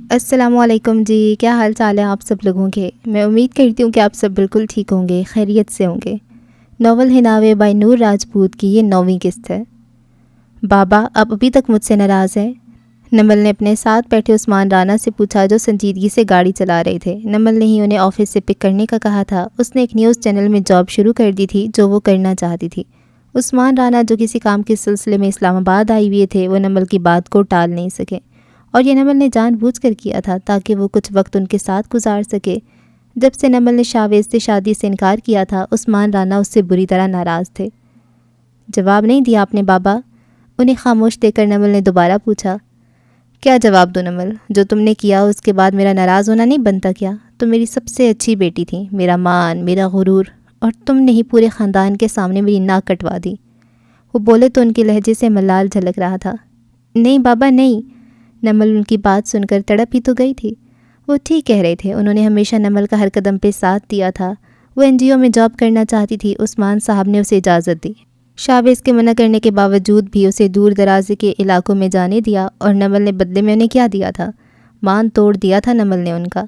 السلام علیکم جی، کیا حال چال ہے آپ سب لوگوں کے؟ میں امید کرتی ہوں کہ آپ سب بالکل ٹھیک ہوں گے، خیریت سے ہوں گے۔ ناول ہناوے بائی نور راجپوت کی یہ 9ویں قسط ہے۔ بابا آپ ابھی تک مجھ سے ناراض ہیں؟ نمل نے اپنے ساتھ بیٹھے عثمان رانا سے پوچھا جو سنجیدگی سے گاڑی چلا رہے تھے۔ نمل نے ہی انہیں آفس سے پک کرنے کا کہا تھا۔ اس نے ایک نیوز چینل میں جاب شروع کر دی تھی جو وہ کرنا چاہتی تھی۔ عثمان رانا جو کسی کام کے سلسلے میں اسلام آباد آئے ہوئے تھے، وہ نمل کی بات کو ٹال نہیں سکے، اور یہ نمل نے جان بوجھ کر کیا تھا تاکہ وہ کچھ وقت ان کے ساتھ گزار سکے۔ جب سے نمل نے شاویز سے شادی سے انکار کیا تھا، عثمان رانا اس سے بری طرح ناراض تھے۔ جواب نہیں دیا آپ نے بابا؟ انہیں خاموش دیکھ کر نمل نے دوبارہ پوچھا۔ کیا جواب دو نمل؟ جو تم نے کیا اس کے بعد میرا ناراض ہونا نہیں بنتا کیا؟ تم میری سب سے اچھی بیٹی تھی، میرا مان، میرا غرور، اور تم نے ہی پورے خاندان کے سامنے میری ناک کٹوا دی۔ وہ بولے تو ان کے لہجے سے ملال جھلک رہا تھا۔ نہیں بابا نہیں۔ نمل ان کی بات سن کر تڑپ ہی تو گئی تھی۔ وہ ٹھیک کہہ رہے تھے، انہوں نے ہمیشہ نمل کا ہر قدم پہ ساتھ دیا تھا۔ وہ NGO میں جاب کرنا چاہتی تھی، عثمان صاحب نے اسے اجازت دی۔ شاویز کے منع کرنے کے باوجود بھی اسے دور دراز کے علاقوں میں جانے دیا، اور نمل نے بدلے میں انہیں کیا دیا تھا؟ مان توڑ دیا تھا نمل نے ان کا۔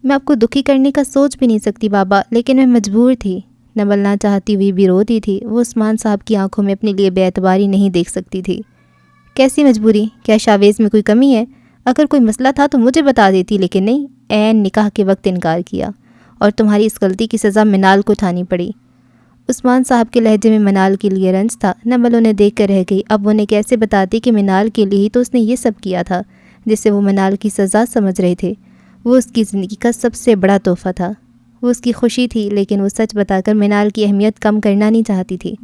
میں آپ کو دکھی کرنے کا سوچ بھی نہیں سکتی بابا، لیکن میں مجبور تھی۔ نمل نہ چاہتی ہوئی بھی روتی تھی۔ وہ عثمان صاحب کی آنکھوں میں اپنے لیے بے اعتباری نہیں دیکھ سکتی تھی۔ کیسی مجبوری؟ کیا شاویز میں کوئی کمی ہے؟ اگر کوئی مسئلہ تھا تو مجھے بتا دیتی، لیکن نہیں، عین نکاح کے وقت انکار کیا، اور تمہاری اس غلطی کی سزا منال کو اٹھانی پڑی۔ عثمان صاحب کے لہجے میں منال کے لیے رنج تھا۔ نمل انہیں دیکھ کر رہ گئی۔ اب انہیں کیسے بتاتی کہ منال کے لیے ہی تو اس نے یہ سب کیا تھا جسے وہ منال کی سزا سمجھ رہے تھے۔ وہ اس کی زندگی کا سب سے بڑا تحفہ تھا، وہ اس کی خوشی تھی، لیکن وہ سچ بتا کر منال کی اہمیت کم کرنا نہیں چاہتی تھی۔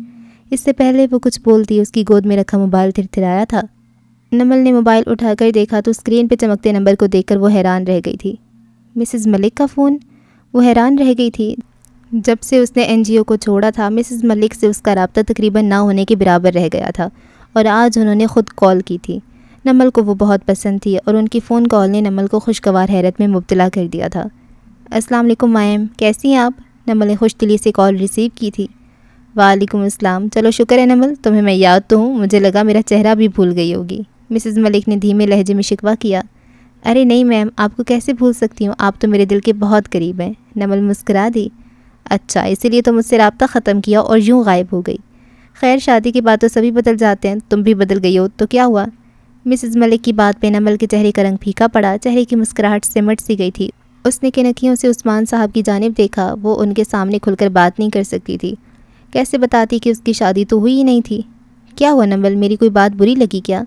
اس سے پہلے وہ کچھ بولتی، اس کی گود میں رکھا موبائل تھرتھرایا تھا۔ نمل نے موبائل اٹھا کر دیکھا تو اسکرین پہ چمکتے نمبر کو دیکھ کر وہ حیران رہ گئی تھی۔ مسز ملک کا فون؟ وہ حیران رہ گئی تھی۔ جب سے اس نے NGO کو چھوڑا تھا، مسز ملک سے اس کا رابطہ تقریباً نہ ہونے کے برابر رہ گیا تھا، اور آج انہوں نے خود کال کی تھی۔ نمل کو وہ بہت پسند تھی، اور ان کی فون کال نے نمل کو خوشگوار حیرت میں مبتلا کر دیا تھا۔ السلام علیکم مائم، کیسی ہیں آپ؟ نمل نے خوش دلی سے کال ریسیو کی تھی۔ وعلیکم السلام، چلو شکر ہے نمل، تمہیں میں یاد تو ہوں، مجھے لگا میرا چہرہ بھی بھول گئی ہوگی۔ مسز ملک نے دھیمے لہجے میں شکوہ کیا۔ ارے نہیں میم، آپ کو کیسے بھول سکتی ہوں، آپ تو میرے دل کے بہت قریب ہیں۔ نمل مسکرا دی۔ اچھا، اسی لیے تو مجھ سے رابطہ ختم کیا اور یوں غائب ہو گئی۔ خیر، شادی کے بعد تو سبھی بدل جاتے ہیں، تم بھی بدل گئی ہو تو کیا ہوا؟ مسز ملک کی بات پہ نمل کے چہرے کا رنگ پھیکا پڑا، چہرے کی مسکراہٹ سمٹ سی گئی تھی۔ اس نے کنکھیوں سے عثمان صاحب کی جانب دیکھا۔ وہ ان کے سامنے کھل کر بات نہیں کر سکتی تھی۔ کیسے بتاتی کہ اس کی شادی تو ہوئی ہی نہیں تھی؟ کیا ہوا نمل، میری کوئی بات بری لگی کیا؟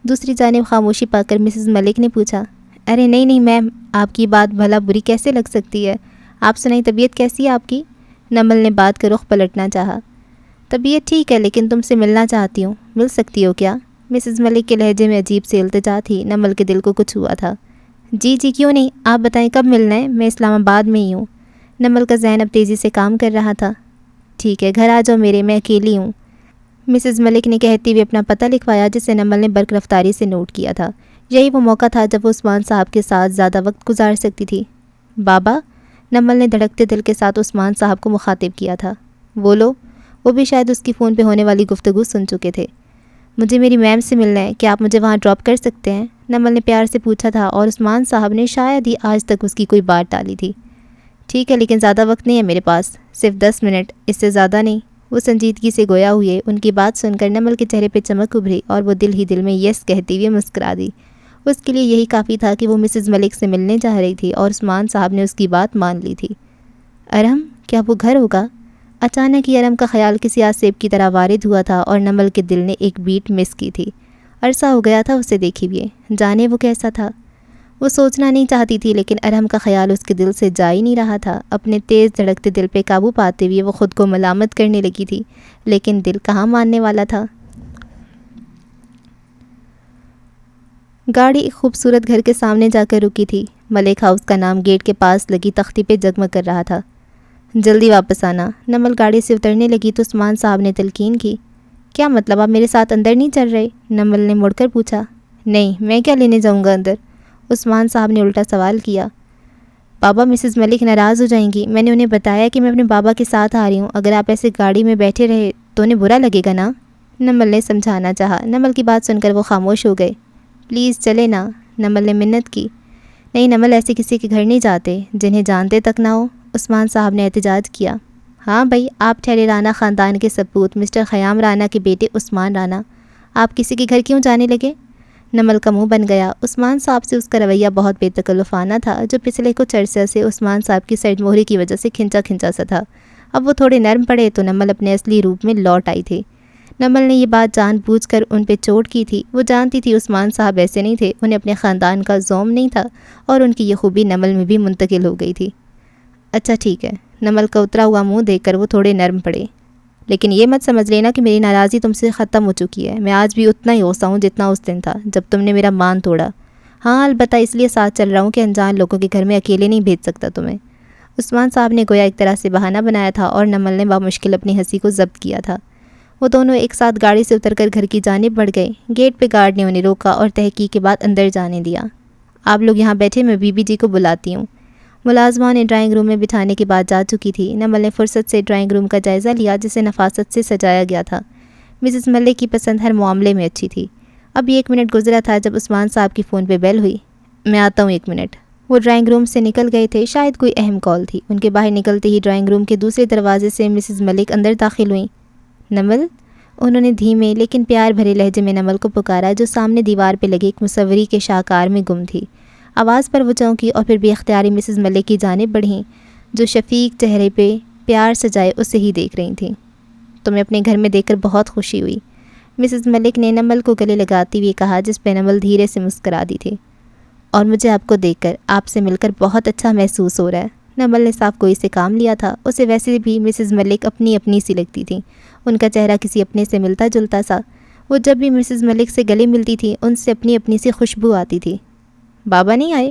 دوسری جانب خاموشی پا کر مسز ملک نے پوچھا۔ ارے نہیں میم، آپ کی بات بھلا بری کیسے لگ سکتی ہے؟ آپ سنائیں، طبیعت کیسی ہے آپ کی؟ نمل نے بات کا رخ پلٹنا چاہا۔ طبیعت ٹھیک ہے، لیکن تم سے ملنا چاہتی ہوں، مل سکتی ہو کیا؟ مسز ملک کے لہجے میں عجیب سی التجا تھی۔ نمل کے دل کو کچھ ہوا تھا۔ جی کیوں نہیں، آپ بتائیں کب ملنا ہے؟ میں اسلام آباد میں ہی ہوں۔ نمل کا ذہن اب تیزی سے کام کر رہا تھا۔ ٹھیک ہے، گھر آ جاؤ میرے، میں اکیلی ہوں۔ مسز ملک نے کہتی ہوئے اپنا پتہ لکھوایا، جسے نمل نے برق رفتاری سے نوٹ کیا تھا۔ یہی وہ موقع تھا جب وہ عثمان صاحب کے ساتھ زیادہ وقت گزار سکتی تھی۔ بابا؟ نمل نے دھڑکتے دل کے ساتھ عثمان صاحب کو مخاطب کیا تھا۔ بولو۔ وہ بھی شاید اس کی فون پہ ہونے والی گفتگو سن چکے تھے۔ مجھے میری میم سے ملنا ہے، کیا آپ مجھے وہاں ڈراپ کر سکتے ہیں؟ نمل نے پیار سے پوچھا تھا، اور عثمان صاحب نے شاید ہی آج تک اس کی کوئی بات ٹالی تھی۔ ٹھیک ہے، لیکن زیادہ وقت نہیں ہے میرے پاس، صرف 10 منٹ، اس سے زیادہ نہیں۔ وہ سنجیدگی سے گویا ہوئے۔ ان کی بات سن کر نمل کے چہرے پہ چمک ابھری، اور وہ دل ہی دل میں یس کہتی ہوئے مسکرا دی۔ اس کے لیے یہی کافی تھا کہ وہ مسز ملک سے ملنے جا رہی تھی، اور عثمان صاحب نے اس کی بات مان لی تھی۔ ارم؟ کیا وہ گھر ہوگا؟ اچانک ہی ارم کا خیال کسی آسیب کی طرح وارد ہوا تھا، اور نمل کے دل نے ایک بیٹ مس کی تھی۔ عرصہ ہو گیا تھا اسے دیکھی ہوئے، جانے وہ کیسا تھا۔ وہ سوچنا نہیں چاہتی تھی، لیکن ارم کا خیال اس کے دل سے جا ہی نہیں رہا تھا۔ اپنے تیز دھڑکتے دل پہ قابو پاتے ہوئے وہ خود کو ملامت کرنے لگی تھی، لیکن دل کہاں ماننے والا تھا۔ گاڑی ایک خوبصورت گھر کے سامنے جا کر رکی تھی۔ ملک ہاؤس کا نام گیٹ کے پاس لگی تختی پہ جگمگ کر رہا تھا۔ جلدی واپس آنا۔ نمل گاڑی سے اترنے لگی تو عثمان صاحب نے تلقین کی۔ کیا مطلب، آپ میرے ساتھ اندر نہیں چل رہے؟ نمل نے مڑ کر پوچھا۔ نہیں، میں کیا لینے جاؤں گا اندر؟ عثمان صاحب نے الٹا سوال کیا۔ بابا، مسز ملک ناراض ہو جائیں گی، میں نے انہیں بتایا کہ میں اپنے بابا کے ساتھ آ رہی ہوں، اگر آپ ایسے گاڑی میں بیٹھے رہے تو انہیں برا لگے گا نا؟ نمل نے سمجھانا چاہا۔ نمل کی بات سن کر وہ خاموش ہو گئے۔ پلیز چلے نا، نمل نے منت کی۔ نہیں نمل، ایسے کسی کے گھر نہیں جاتے جنہیں جانتے تک نہ ہو، عثمان صاحب نے احتجاج کیا۔ ہاں بھائی، آپ ٹھہرے رانا خاندان کے سپوت مسٹر خیام رانا کے بیٹے عثمان رانا، آپ کسی کے گھر کیوں جانے لگے؟ نمل کا منہ بن گیا۔ عثمان صاحب سے اس کا رویہ بہت بے تکلفانہ تھا، جو پچھلے کچھ عرصے سے عثمان صاحب کی سرد مہری کی وجہ سے کھنچا کھنچا سا تھا۔ اب وہ تھوڑے نرم پڑے تو نمل اپنے اصلی روپ میں لوٹ آئی تھی۔ نمل نے یہ بات جان بوجھ کر ان پہ چوٹ کی تھی۔ وہ جانتی تھی عثمان صاحب ایسے نہیں تھے، انہیں اپنے خاندان کا زوم نہیں تھا، اور ان کی یہ خوبی نمل میں بھی منتقل ہو گئی تھی۔ اچھا ٹھیک ہے، نمل کا اترا ہوا منہ دیکھ کر وہ تھوڑے نرم پڑے، لیکن یہ مت سمجھ لینا کہ میری ناراضی تم سے ختم ہو چکی ہے۔ میں آج بھی اتنا ہی غصہ ہوں جتنا اس دن تھا جب تم نے میرا مان توڑا۔ ہاں البتہ اس لیے ساتھ چل رہا ہوں کہ انجان لوگوں کے گھر میں اکیلے نہیں بھیج سکتا تمہیں۔ عثمان صاحب نے گویا ایک طرح سے بہانہ بنایا تھا، اور نمل نے بامشکل اپنی ہنسی کو ضبط کیا تھا۔ وہ دونوں ایک ساتھ گاڑی سے اتر کر گھر کی جانب بڑھ گئے۔ گیٹ پہ گارڈ نے انہیں روکا اور تحقیق کے بعد اندر جانے دیا۔ آپ لوگ یہاں بیٹھے، میں بی بی جی کو بلاتی ہوں۔ ملازمہ نے ڈرائنگ روم میں بٹھانے کے بعد جا چکی تھی۔ نمل نے فرصت سے ڈرائنگ روم کا جائزہ لیا، جسے نفاست سے سجایا گیا تھا۔ مسز ملک کی پسند ہر معاملے میں اچھی تھی۔ اب 1 منٹ گزرا تھا جب عثمان صاحب کی فون پہ بیل ہوئی۔ میں آتا ہوں 1 منٹ۔ وہ ڈرائنگ روم سے نکل گئے تھے، شاید کوئی اہم کال تھی۔ ان کے باہر نکلتے ہی ڈرائنگ روم کے دوسرے دروازے سے مسز ملک اندر داخل ہوئیں۔ نمل، انہوں نے دھیمے لیکن پیار بھرے لہجے میں نمل کو پکارا، جو سامنے دیوار پہ لگے ایک مصوری کے شاہکار میں گم تھی۔ آواز پر وہ چونکی اور پھر بے اختیاری مسز ملک کی جانب بڑھیں، جو شفیق چہرے پہ پیار سجائے اسے ہی دیکھ رہی تھیں۔ تمہیں اپنے گھر میں دیکھ کر بہت خوشی ہوئی، مسز ملک نے نمل کو گلے لگاتے ہوئے کہا، جس پہ نمل دھیرے سے مسکرا دی تھی۔ اور مجھے آپ کو دیکھ کر، آپ سے مل کر بہت اچھا محسوس ہو رہا ہے۔ نمل نے صاف کوئی سے کام لیا تھا۔ اسے ویسے بھی مسز ملک اپنی سی لگتی تھیں، ان کا چہرہ کسی اپنے سے ملتا جلتا سا۔ وہ جب بھی مسز ملک سے گلے ملتی تھی، ان سے اپنی سی خوشبو آتی تھی۔ بابا نہیں آئے؟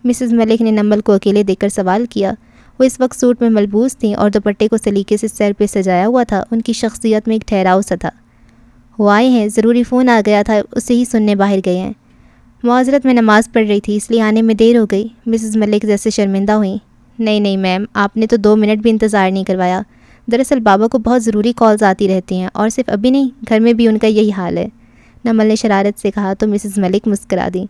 مسز ملک نے نمل کو اکیلے دیکھ کر سوال کیا۔ وہ اس وقت سوٹ میں ملبوس تھیں اور دوپٹے کو سلیقے سے سر پہ سجایا ہوا تھا۔ ان کی شخصیت میں ایک ٹھہراؤ سا تھا۔ وہ آئے ہیں، ضروری فون آ گیا تھا، اسے ہی سننے باہر گئے ہیں۔ معذرت، میں نماز پڑھ رہی تھی، اس لیے آنے میں دیر ہو گئی۔ مسز ملک جیسے شرمندہ ہوئیں۔ نہیں میم، آپ نے تو 2 منٹ بھی انتظار نہیں کروایا۔ دراصل بابا کو بہت ضروری کالز آتی رہتی ہیں، اور صرف ابھی نہیں، گھر میں بھی ان کا یہی حال ہے، نمل نے شرارت سے کہا تو مسز ملک مسکرا دیں۔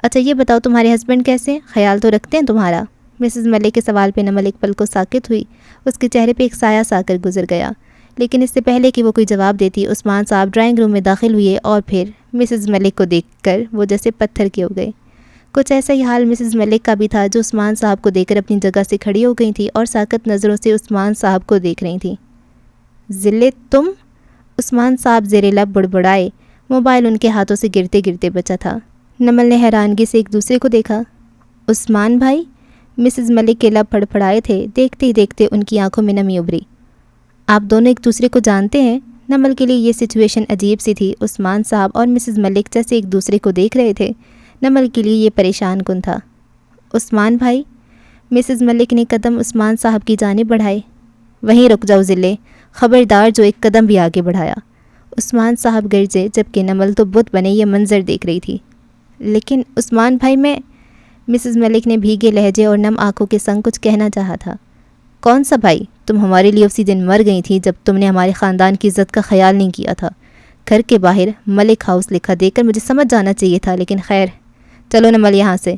اچھا یہ بتاؤ، تمہارے ہسبینڈ کیسے؟ خیال تو رکھتے ہیں تمہارا؟ مسز ملک کے سوال پہ نمل ایک پل کو ساکت ہوئی۔ اس کے چہرے پہ ایک سایہ سا کر گزر گیا، لیکن اس سے پہلے کہ وہ کوئی جواب دیتی، عثمان صاحب ڈرائنگ روم میں داخل ہوئے، اور پھر مسز ملک کو دیکھ کر وہ جیسے پتھر کے ہو گئے۔ کچھ ایسا ہی حال مسز ملک کا بھی تھا، جو عثمان صاحب کو دیکھ کر اپنی جگہ سے کھڑی ہو گئی تھی اور ساکت نظروں سے عثمان صاحب کو دیکھ رہی تھیں۔ ذلے تم؟ عثمان صاحب زیر لب بڑبڑائے۔ موبائل ان کے ہاتھوں سے گرتے گرتے بچا تھا۔ نمل نے حیرانگی سے ایک دوسرے کو دیکھا۔ عثمان بھائی؟ مسز ملک کے لب پھڑپھڑائے تھے۔ دیکھتے ہی دیکھتے ان کی آنکھوں میں نمی ابھری۔ آپ دونوں ایک دوسرے کو جانتے ہیں؟ نمل کے لیے یہ سچویشن عجیب سی تھی۔ عثمان صاحب اور مسز ملک جیسے ایک دوسرے کو دیکھ رہے تھے، نمل کے لیے یہ پریشان کن تھا۔ عثمان بھائی؟ مسز ملک نے قدم عثمان صاحب کی جانب بڑھائے۔ وہیں رک جاؤ ذلے، خبردار جو ایک قدم بھی آگے بڑھایا۔ عثمان صاحب گرجے، جبکہ نمل تو بت بنے یہ منظر دیکھ رہی تھی۔ لیکن عثمان بھائی، میں… مسز ملک نے بھیگے لہجے اور نم آنکھوں کے سنگ کچھ کہنا چاہا تھا۔ کون سا بھائی؟ تم ہمارے لیے اسی دن مر گئی تھی جب تم نے ہمارے خاندان کی عزت کا خیال نہیں کیا تھا۔ گھر کے باہر ملک ہاؤس لکھا دیکھ کر مجھے سمجھ جانا چاہیے تھا، لیکن خیر، چلو نمل یہاں سے۔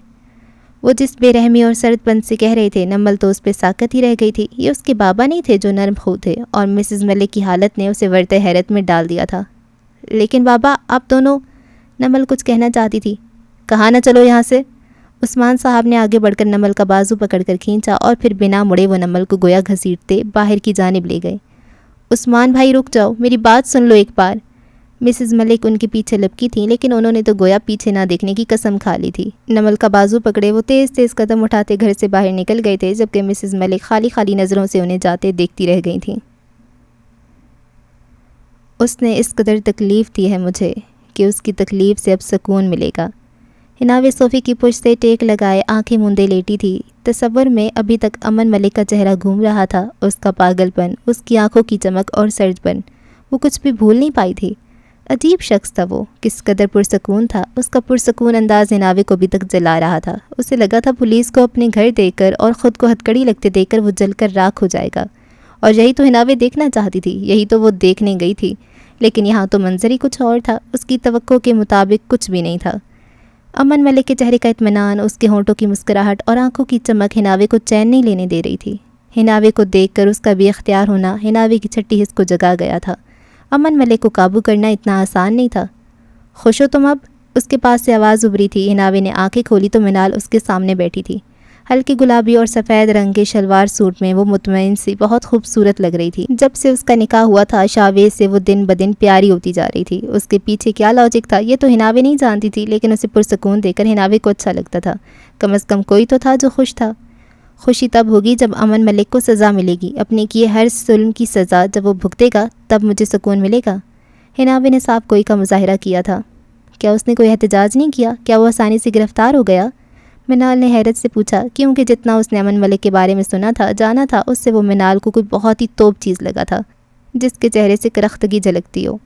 وہ جس بے رحمی اور سرد پن سے کہہ رہے تھے، نمل تو اس پہ ساکت ہی رہ گئی تھی۔ یہ اس کے بابا نہیں تھے جو نرم خو تھے، اور مسز ملک کی حالت نے اسے ورطہ حیرت میں ڈال دیا تھا۔ لیکن بابا، آپ دونوں… نمل کچھ کہنا چاہتی تھی۔ کہاں نہ چلو یہاں سے۔ عثمان صاحب نے آگے بڑھ کر نمل کا بازو پکڑ کر کھینچا، اور پھر بنا مڑے وہ نمل کو گویا گھسیٹتے باہر کی جانب لے گئے۔ عثمان بھائی رک جاؤ، میری بات سن لو ایک بار۔ مسز ملک ان کے پیچھے لپکی تھیں، لیکن انہوں نے تو گویا پیچھے نہ دیکھنے کی قسم کھا لی تھی۔ نمل کا بازو پکڑے وہ تیز تیز قدم اٹھاتے گھر سے باہر نکل گئے تھے، جبکہ مسز ملک خالی خالی نظروں سے انہیں جاتے دیکھتی رہ گئی تھیں۔ اس نے اس قدر تکلیف دی ہے مجھے کہ اس کی تکلیف سے اب سکون ملے گا۔ حناوے صوفی کی پشت سے ٹیک لگائے آنکھیں موندے لیٹی تھی۔ تصور میں ابھی تک امن ملک کا چہرہ گھوم رہا تھا، اس کا پاگل پن، اس کی آنکھوں کی چمک اور سرد پن، وہ کچھ بھی بھول نہیں پائی تھی۔ عجیب شخص تھا وہ، کس قدر پرسکون تھا۔ اس کا پرسکون انداز حناوے کو ابھی تک جلا رہا تھا۔ اسے لگا تھا پولیس کو اپنے گھر دیکھ کر اور خود کو ہتکڑی لگتے دیکھ کر وہ جل کر راکھ ہو جائے گا، اور یہی تو حناوے دیکھنا چاہتی تھی، یہی تو وہ دیکھنے گئی تھی۔ لیکن یہاں تو منظر ہی کچھ اور تھا، اس کی توقع کے مطابق کچھ بھی نہیں تھا۔ امن ملک کے چہرے کا اطمینان، اس کے ہونٹوں کی مسکراہٹ اور آنکھوں کی چمک حناوے کو چین نہیں لینے دے رہی تھی۔ حناوے کو دیکھ کر اس کا بے اختیار ہونا حناوے کی چھٹی حس کو جگا گیا تھا۔ امن ملک کو قابو کرنا اتنا آسان نہیں تھا۔ خوش ہو تم اب؟ اس کے پاس سے آواز ابھری تھی۔ حناوے نے آنکھیں کھولی تو منال اس کے سامنے بیٹھی تھی۔ ہلکی گلابی اور سفید رنگ کے شلوار سوٹ میں وہ مطمئن سی بہت خوبصورت لگ رہی تھی۔ جب سے اس کا نکاح ہوا تھا شاویز سے وہ دن بدن پیاری ہوتی جا رہی تھی۔ اس کے پیچھے کیا لاجک تھا یہ تو حناوے نہیں جانتی تھی، لیکن اسے پرسکون دیکھ کر حناوے کو اچھا لگتا تھا۔ کم از کم کوئی تو تھا جو خوش تھا۔ خوشی تب ہوگی جب امن ملک کو سزا ملے گی، اپنے کیے ہر ظلم کی سزا جب وہ بھگتے گا تب مجھے سکون ملے گا۔ حناوے نے صاف کوئی کا مظاہرہ کیا تھا۔ کیا اس نے کوئی احتجاج نہیں کیا؟ کیا وہ آسانی سے گرفتار ہو گیا؟ منال نے حیرت سے پوچھا، کیونکہ جتنا اس نے امن ملک کے بارے میں سنا تھا، جانا تھا، اس سے وہ منال کو کوئی بہت ہی توپ چیز لگا تھا، جس کے چہرے سے کرختگی جھلکتی ہو۔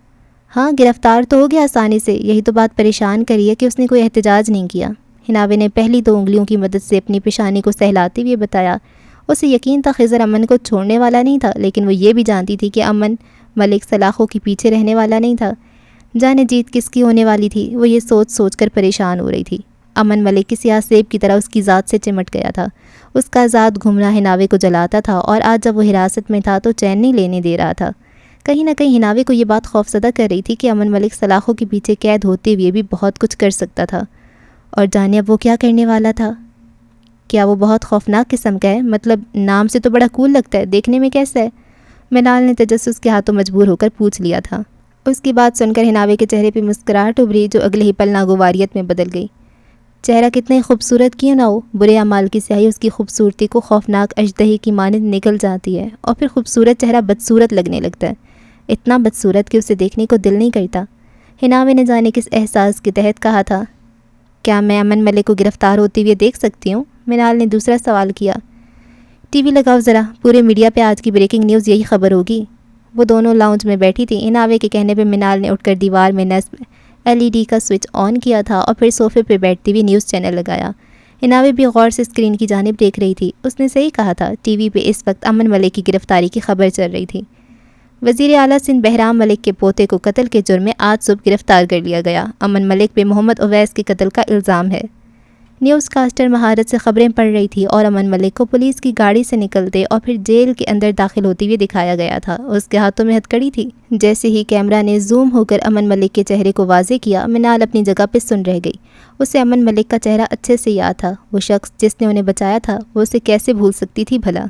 ہاں گرفتار تو ہو گیا آسانی سے، یہی تو بات پریشان کری ہے کہ اس نے کوئی احتجاج نہیں کیا۔ حناوے نے پہلی 2 انگلیوں کی مدد سے اپنی پیشانی کو سہلاتے ہوئے بتایا۔ اسے یقین تھا خضر امن کو چھوڑنے والا نہیں تھا، لیکن وہ یہ بھی جانتی تھی کہ امن ملک سلاخوں کے پیچھے رہنے والا نہیں تھا۔ جانے جیت کس کی ہونے والی تھی، وہ یہ سوچ سوچ کر پریشان ہو رہی تھی۔ امن ملک کسی سیاہ سیب کی طرح اس کی ذات سے چمٹ گیا تھا۔ اس کا ذات گھومنا حناوے کو جلاتا تھا، اور آج جب وہ حراست میں تھا تو چین نہیں لینے دے رہا تھا۔ کہیں نہ کہیں حناوے کو یہ بات خوفزدہ کر رہی تھی کہ امن ملک سلاخوں کے پیچھے قید ہوتے ہوئے بھی بہت کچھ کر سکتا تھا، اور جانے اب وہ کیا کرنے والا تھا۔ کیا وہ بہت خوفناک قسم کا ہے؟ مطلب نام سے تو بڑا کول لگتا ہے، دیکھنے میں کیسا ہے؟ منال نے تجسس کے ہاتھوں مجبور ہو کر پوچھ لیا تھا۔ اس کی بات سن کر حناوے کے چہرے پہ مسکراہٹ ابھری جو اگلے ہی پل ناگواریت میں بدل گئی۔ چہرہ کتنے خوبصورت کیوں نہ ہو، برے اعمال کی سیاہی اس کی خوبصورتی کو خوفناک اژدہے کی مانند نگل جاتی ہے، اور پھر خوبصورت چہرہ بدصورت لگنے لگتا ہے، اتنا بدصورت کہ اسے دیکھنے کو دل نہیں کرتا۔ حناوے نے جانے کس احساس کے تحت کہا تھا، کیا میں امن ملک کو گرفتار ہوتے ہوئے دیکھ سکتی ہوں؟ منال نے دوسرا سوال کیا۔ ٹی وی لگاؤ ذرا، پورے میڈیا پہ آج کی بریکنگ نیوز یہی خبر ہوگی۔ وہ دونوں لاؤنج میں بیٹھی تھی۔ حناوے کے کہنے پہ منال نے اٹھ کر دیوار میں نصب LED کا سوئچ آن کیا تھا اور پھر صوفے پہ بیٹھتی ہوئی نیوز چینل لگایا۔ حناوے بھی غور سے اسکرین کی جانب دیکھ رہی تھی۔ اس نے صحیح کہا تھا، ٹی وی پہ اس وقت امن ملک کی گرفتاری کی خبر چل رہی تھی۔ وزیر اعلیٰ سندھ بہرام ملک کے پوتے کو قتل کے جرم میں آج صبح گرفتار کر لیا گیا۔ امن ملک پہ محمد اویس کے قتل کا الزام ہے۔ نیوز کاسٹر مہارت سے خبریں پڑھ رہی تھی اور امن ملک کو پولیس کی گاڑی سے نکلتے اور پھر جیل کے اندر داخل ہوتے ہوئے دکھایا گیا تھا۔ اس کے ہاتھوں میں ہتھکڑی تھی۔ جیسے ہی کیمرہ نے زوم ہو کر امن ملک کے چہرے کو واضح کیا، منال اپنی جگہ پہ سن رہ گئی۔ اسے امن ملک کا چہرہ اچھے سے یاد تھا۔ وہ شخص جس نے انہیں بچایا تھا، وہ اسے کیسے بھول سکتی تھی بھلا؟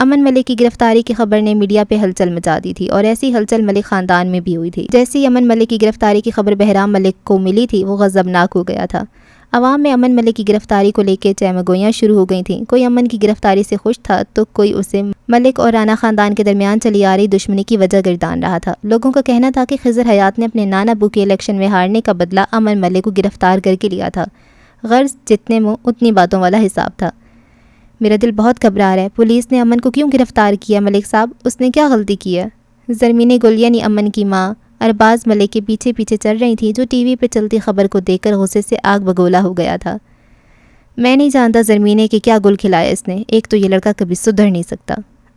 امن ملک کی گرفتاری کی خبر نے میڈیا پہ ہلچل مچا دی تھی، اور ایسی ہلچل ملک خاندان میں بھی ہوئی تھی۔ جیسے ہی امن ملک کی گرفتاری کی خبر بہرام ملک کو ملی تھی، وہ غضبناک ہو گیا تھا۔ عوام میں امن ملک کی گرفتاری کو لے کے چہمگوئیاں شروع ہو گئی تھیں۔ کوئی امن کی گرفتاری سے خوش تھا تو کوئی اسے ملک اور رانا خاندان کے درمیان چلی آ رہی دشمنی کی وجہ گردان رہا تھا۔ لوگوں کا کہنا تھا کہ خضر حیات نے اپنے نانا ابو کے الیکشن میں ہارنے کا بدلہ امن ملک کو گرفتار کر کے لیا تھا۔ غرض جتنے منہ اتنی باتوں والا حساب تھا۔ میرا دل بہت گھبرا رہا ہے، پولیس نے امن کو کیوں گرفتار کیا ملک صاحب؟ اس نے کیا غلطی کی ہے؟ زرمین گل یعنی امن کی ماں ارباز ملک کے پیچھے پیچھے چل رہی تھی، جو ٹی وی پہ چلتی خبر کو دیکھ کر غصے سے آگ بگولا ہو گیا تھا۔ میں نہیں جانتا زرمینے کہ کیا گل کھلایا اس نے، ایک تو یہ لڑکا کبھی سدھر نہیں سکتا۔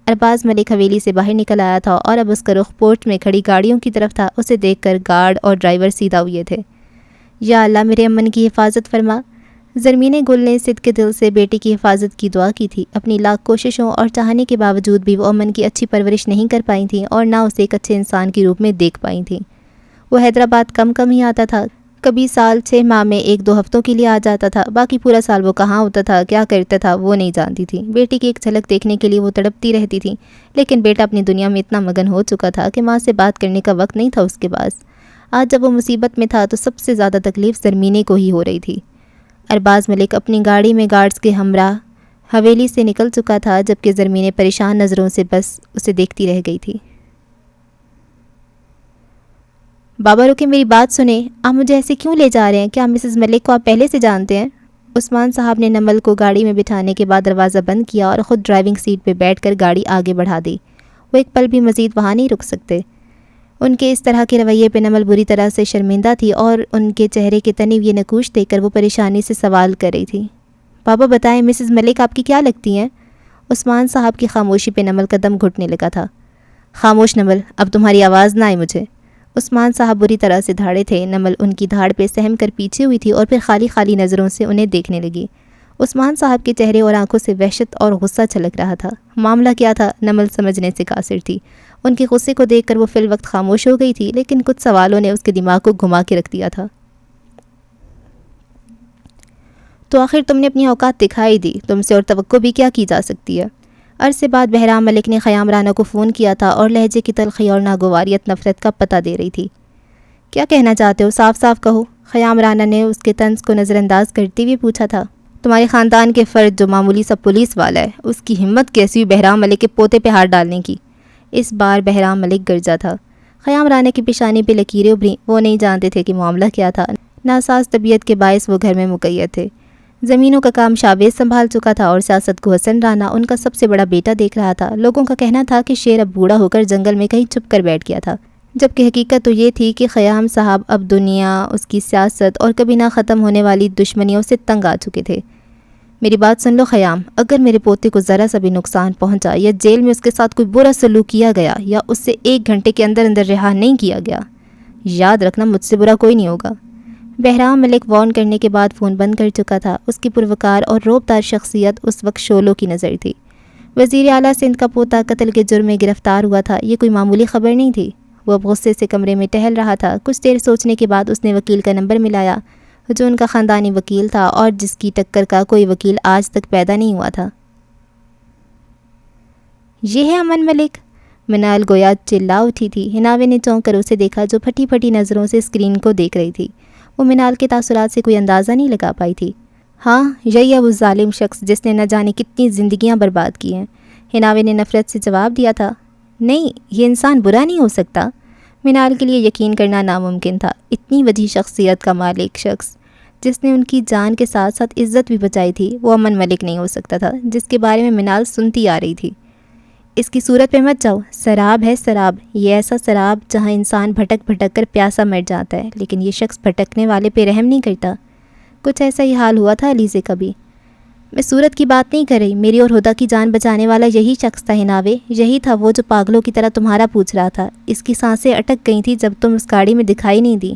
ارباز ملک حویلی سے باہر نکل آیا تھا اور اب اس کا رخ پورچ میں کھڑی گاڑیوں کی طرف تھا۔ اسے دیکھ کر گارڈ اور ڈرائیور سیدھا ہوئے تھے۔ یا اللہ میرے امن کی حفاظت فرما۔ زرمین گل نے صدق کے دل سے بیٹی کی حفاظت کی دعا کی تھی۔ اپنی لاکھ کوششوں اور چاہنے کے باوجود بھی وہ امن کی اچھی پرورش نہیں کر پائی تھیں اور نہ اسے ایک اچھے انسان کے روپ میں دیکھ پائی تھیں۔ وہ حیدرآباد کم ہی آتا تھا، کبھی سال 6 ماہ میں 1-2 ہفتوں کے لیے آ جاتا تھا، باقی پورا سال وہ کہاں ہوتا تھا، کیا کرتا تھا وہ نہیں جانتی تھی۔ بیٹی کی ایک جھلک دیکھنے کے لیے وہ تڑپتی رہتی تھی، لیکن بیٹا اپنی دنیا میں اتنا مگن ہو چکا تھا کہ ماں سے بات کرنے کا وقت نہیں تھا اس کے پاس۔ آج جب وہ مصیبت میں تھا تو سب سے زیادہ تکلیف زرمینے کو ہی ہو رہی تھی۔ ارباز ملک اپنی گاڑی میں گارڈز کے ہمراہ حویلی سے نکل چکا تھا، جبکہ زرمینے پریشان نظروں سے بس اسے دیکھتی رہ گئی تھی۔ بابا رکے، میری بات سنیں، آپ مجھے ایسے کیوں لے جا رہے ہیں؟ کیا مسز ملک کو آپ پہلے سے جانتے ہیں؟ عثمان صاحب نے نمل کو گاڑی میں بٹھانے کے بعد دروازہ بند کیا اور خود ڈرائیونگ سیٹ پہ بیٹھ کر گاڑی آگے بڑھا دی۔ وہ ایک پل بھی مزید وہاں نہیں رک سکتے۔ ان کے اس طرح کے رویے پہ نمل بری طرح سے شرمندہ تھی اور ان کے چہرے کے تنے ہوئے نقوش دیکھ کر وہ پریشانی سے سوال کر رہی تھی۔ بابا بتائیں، مسز ملک آپ کی کیا لگتی ہیں؟ عثمان صاحب کی خاموشی پہ نمل کا دم گھٹنے لگا تھا۔ خاموش نمل، اب تمہاری آواز نہ آئے مجھے۔ عثمان صاحب بری طرح سے دھاڑے تھے۔ نمل ان کی دھاڑ پہ سہم کر پیچھے ہوئی تھی اور پھر خالی خالی نظروں سے انہیں دیکھنے لگی۔ عثمان صاحب کے چہرے اور آنکھوں سے وحشت اور غصہ چھلک رہا تھا۔ معاملہ کیا تھا نمل سمجھنے سے قاصر تھی۔ ان کے غصے کو دیکھ کر وہ فی الوقت خاموش ہو گئی تھی، لیکن کچھ سوالوں نے اس کے دماغ کو گھما کے رکھ دیا تھا۔ تو آخر تم نے اپنی اوقات دکھائی دی، تم سے اور توقع بھی کیا کی جا سکتی ہے؟ عرصے بعد بہرام ملک نے خیام رانا کو فون کیا تھا اور لہجے کی تلخی اور ناگواریت نفرت کا پتہ دے رہی تھی۔ کیا کہنا چاہتے ہو؟ صاف صاف کہو۔ خیام رانا نے اس کے طنز کو نظر انداز کرتے ہوئے پوچھا تھا۔ تمہارے خاندان کے فرد جو معمولی سا پولیس والا ہے، اس کی ہمت کیسی ہوئی بہرام ملک کے پوتے پہ ہاتھ ڈالنے کی؟ اس بار بہرام ملک گرجا تھا۔ خیام رانا کی پیشانی پہ لکیریں ابھریں۔ وہ نہیں جانتے تھے کہ معاملہ کیا تھا۔ ناساز طبیعت کے باعث وہ گھر میں مقید تھے۔ زمینوں کا کام شاویز سنبھال چکا تھا اور سیاست کو حسن رانا ان کا سب سے بڑا بیٹا دیکھ رہا تھا۔ لوگوں کا کہنا تھا کہ شیر اب بوڑھا ہو کر جنگل میں کہیں چھپ کر بیٹھ گیا تھا، جبکہ حقیقت تو یہ تھی کہ خیام صاحب اب دنیا، اس کی سیاست اور کبھی نہ ختم ہونے والی دشمنیوں سے تنگ آ چکے تھے۔ میری بات سن لو خیام، اگر میرے پوتے کو ذرا سا بھی نقصان پہنچا یا جیل میں اس کے ساتھ کوئی برا سلوک کیا گیا یا اس سے 1 گھنٹے کے اندر اندر رہا نہیں کیا گیا، یاد رکھنا مجھ سے برا کوئی نہیں ہوگا۔ بہرام ملک وارن کرنے کے بعد فون بند کر چکا تھا۔ اس کی پروکار اور رعبدار شخصیت اس وقت شعلوں کی نظر تھی۔ وزیر اعلیٰ سندھ کا پوتا قتل کے جرم میں گرفتار ہوا تھا، یہ کوئی معمولی خبر نہیں تھی۔ وہ اب غصے سے کمرے میں ٹہل رہا تھا۔ کچھ دیر سوچنے کے بعد اس نے وکیل کا نمبر ملایا جو ان کا خاندانی وکیل تھا اور جس کی ٹکر کا کوئی وکیل آج تک پیدا نہیں ہوا تھا۔ یہ ہے امن ملک؟ منال گویا چلا اٹھی تھی۔ ہناوے نے چونک کر اسے دیکھا جو پھٹی پھٹی نظروں سے اسکرین کو دیکھ رہی تھی۔ وہ منال کے تاثرات سے کوئی اندازہ نہیں لگا پائی تھی۔ ہاں، یہی ہے وہ ظالم شخص جس نے نہ جانے کتنی زندگیاں برباد کی ہیں۔ ہناوے نے نفرت سے جواب دیا تھا۔ نہیں، یہ انسان برا نہیں ہو سکتا۔ منال کے لیے یقین کرنا ناممکن تھا۔ اتنی وجیح شخصیت کا مالک شخص جس نے ان کی جان کے ساتھ ساتھ عزت بھی بچائی تھی، وہ امن ملک نہیں ہو سکتا تھا جس کے بارے میں منال سنتی آ رہی تھی۔ اس کی صورت پہ مت جاؤ، سراب ہے سراب، یہ ایسا سراب جہاں انسان بھٹک بھٹک کر پیاسا مر جاتا ہے، لیکن یہ شخص بھٹکنے والے پہ رحم نہیں کرتا۔ کچھ ایسا ہی حال ہوا تھا علی سے کبھی۔ میں صورت کی بات نہیں کر رہی، میری اور ہدا کی جان بچانے والا یہی شخص تھا ہناوے، یہی تھا وہ جو پاگلوں کی طرح تمہارا پوچھ رہا تھا۔ اس کی سانسیں اٹک گئی تھیں جب تم اس گاڑی میں دکھائی نہیں دی۔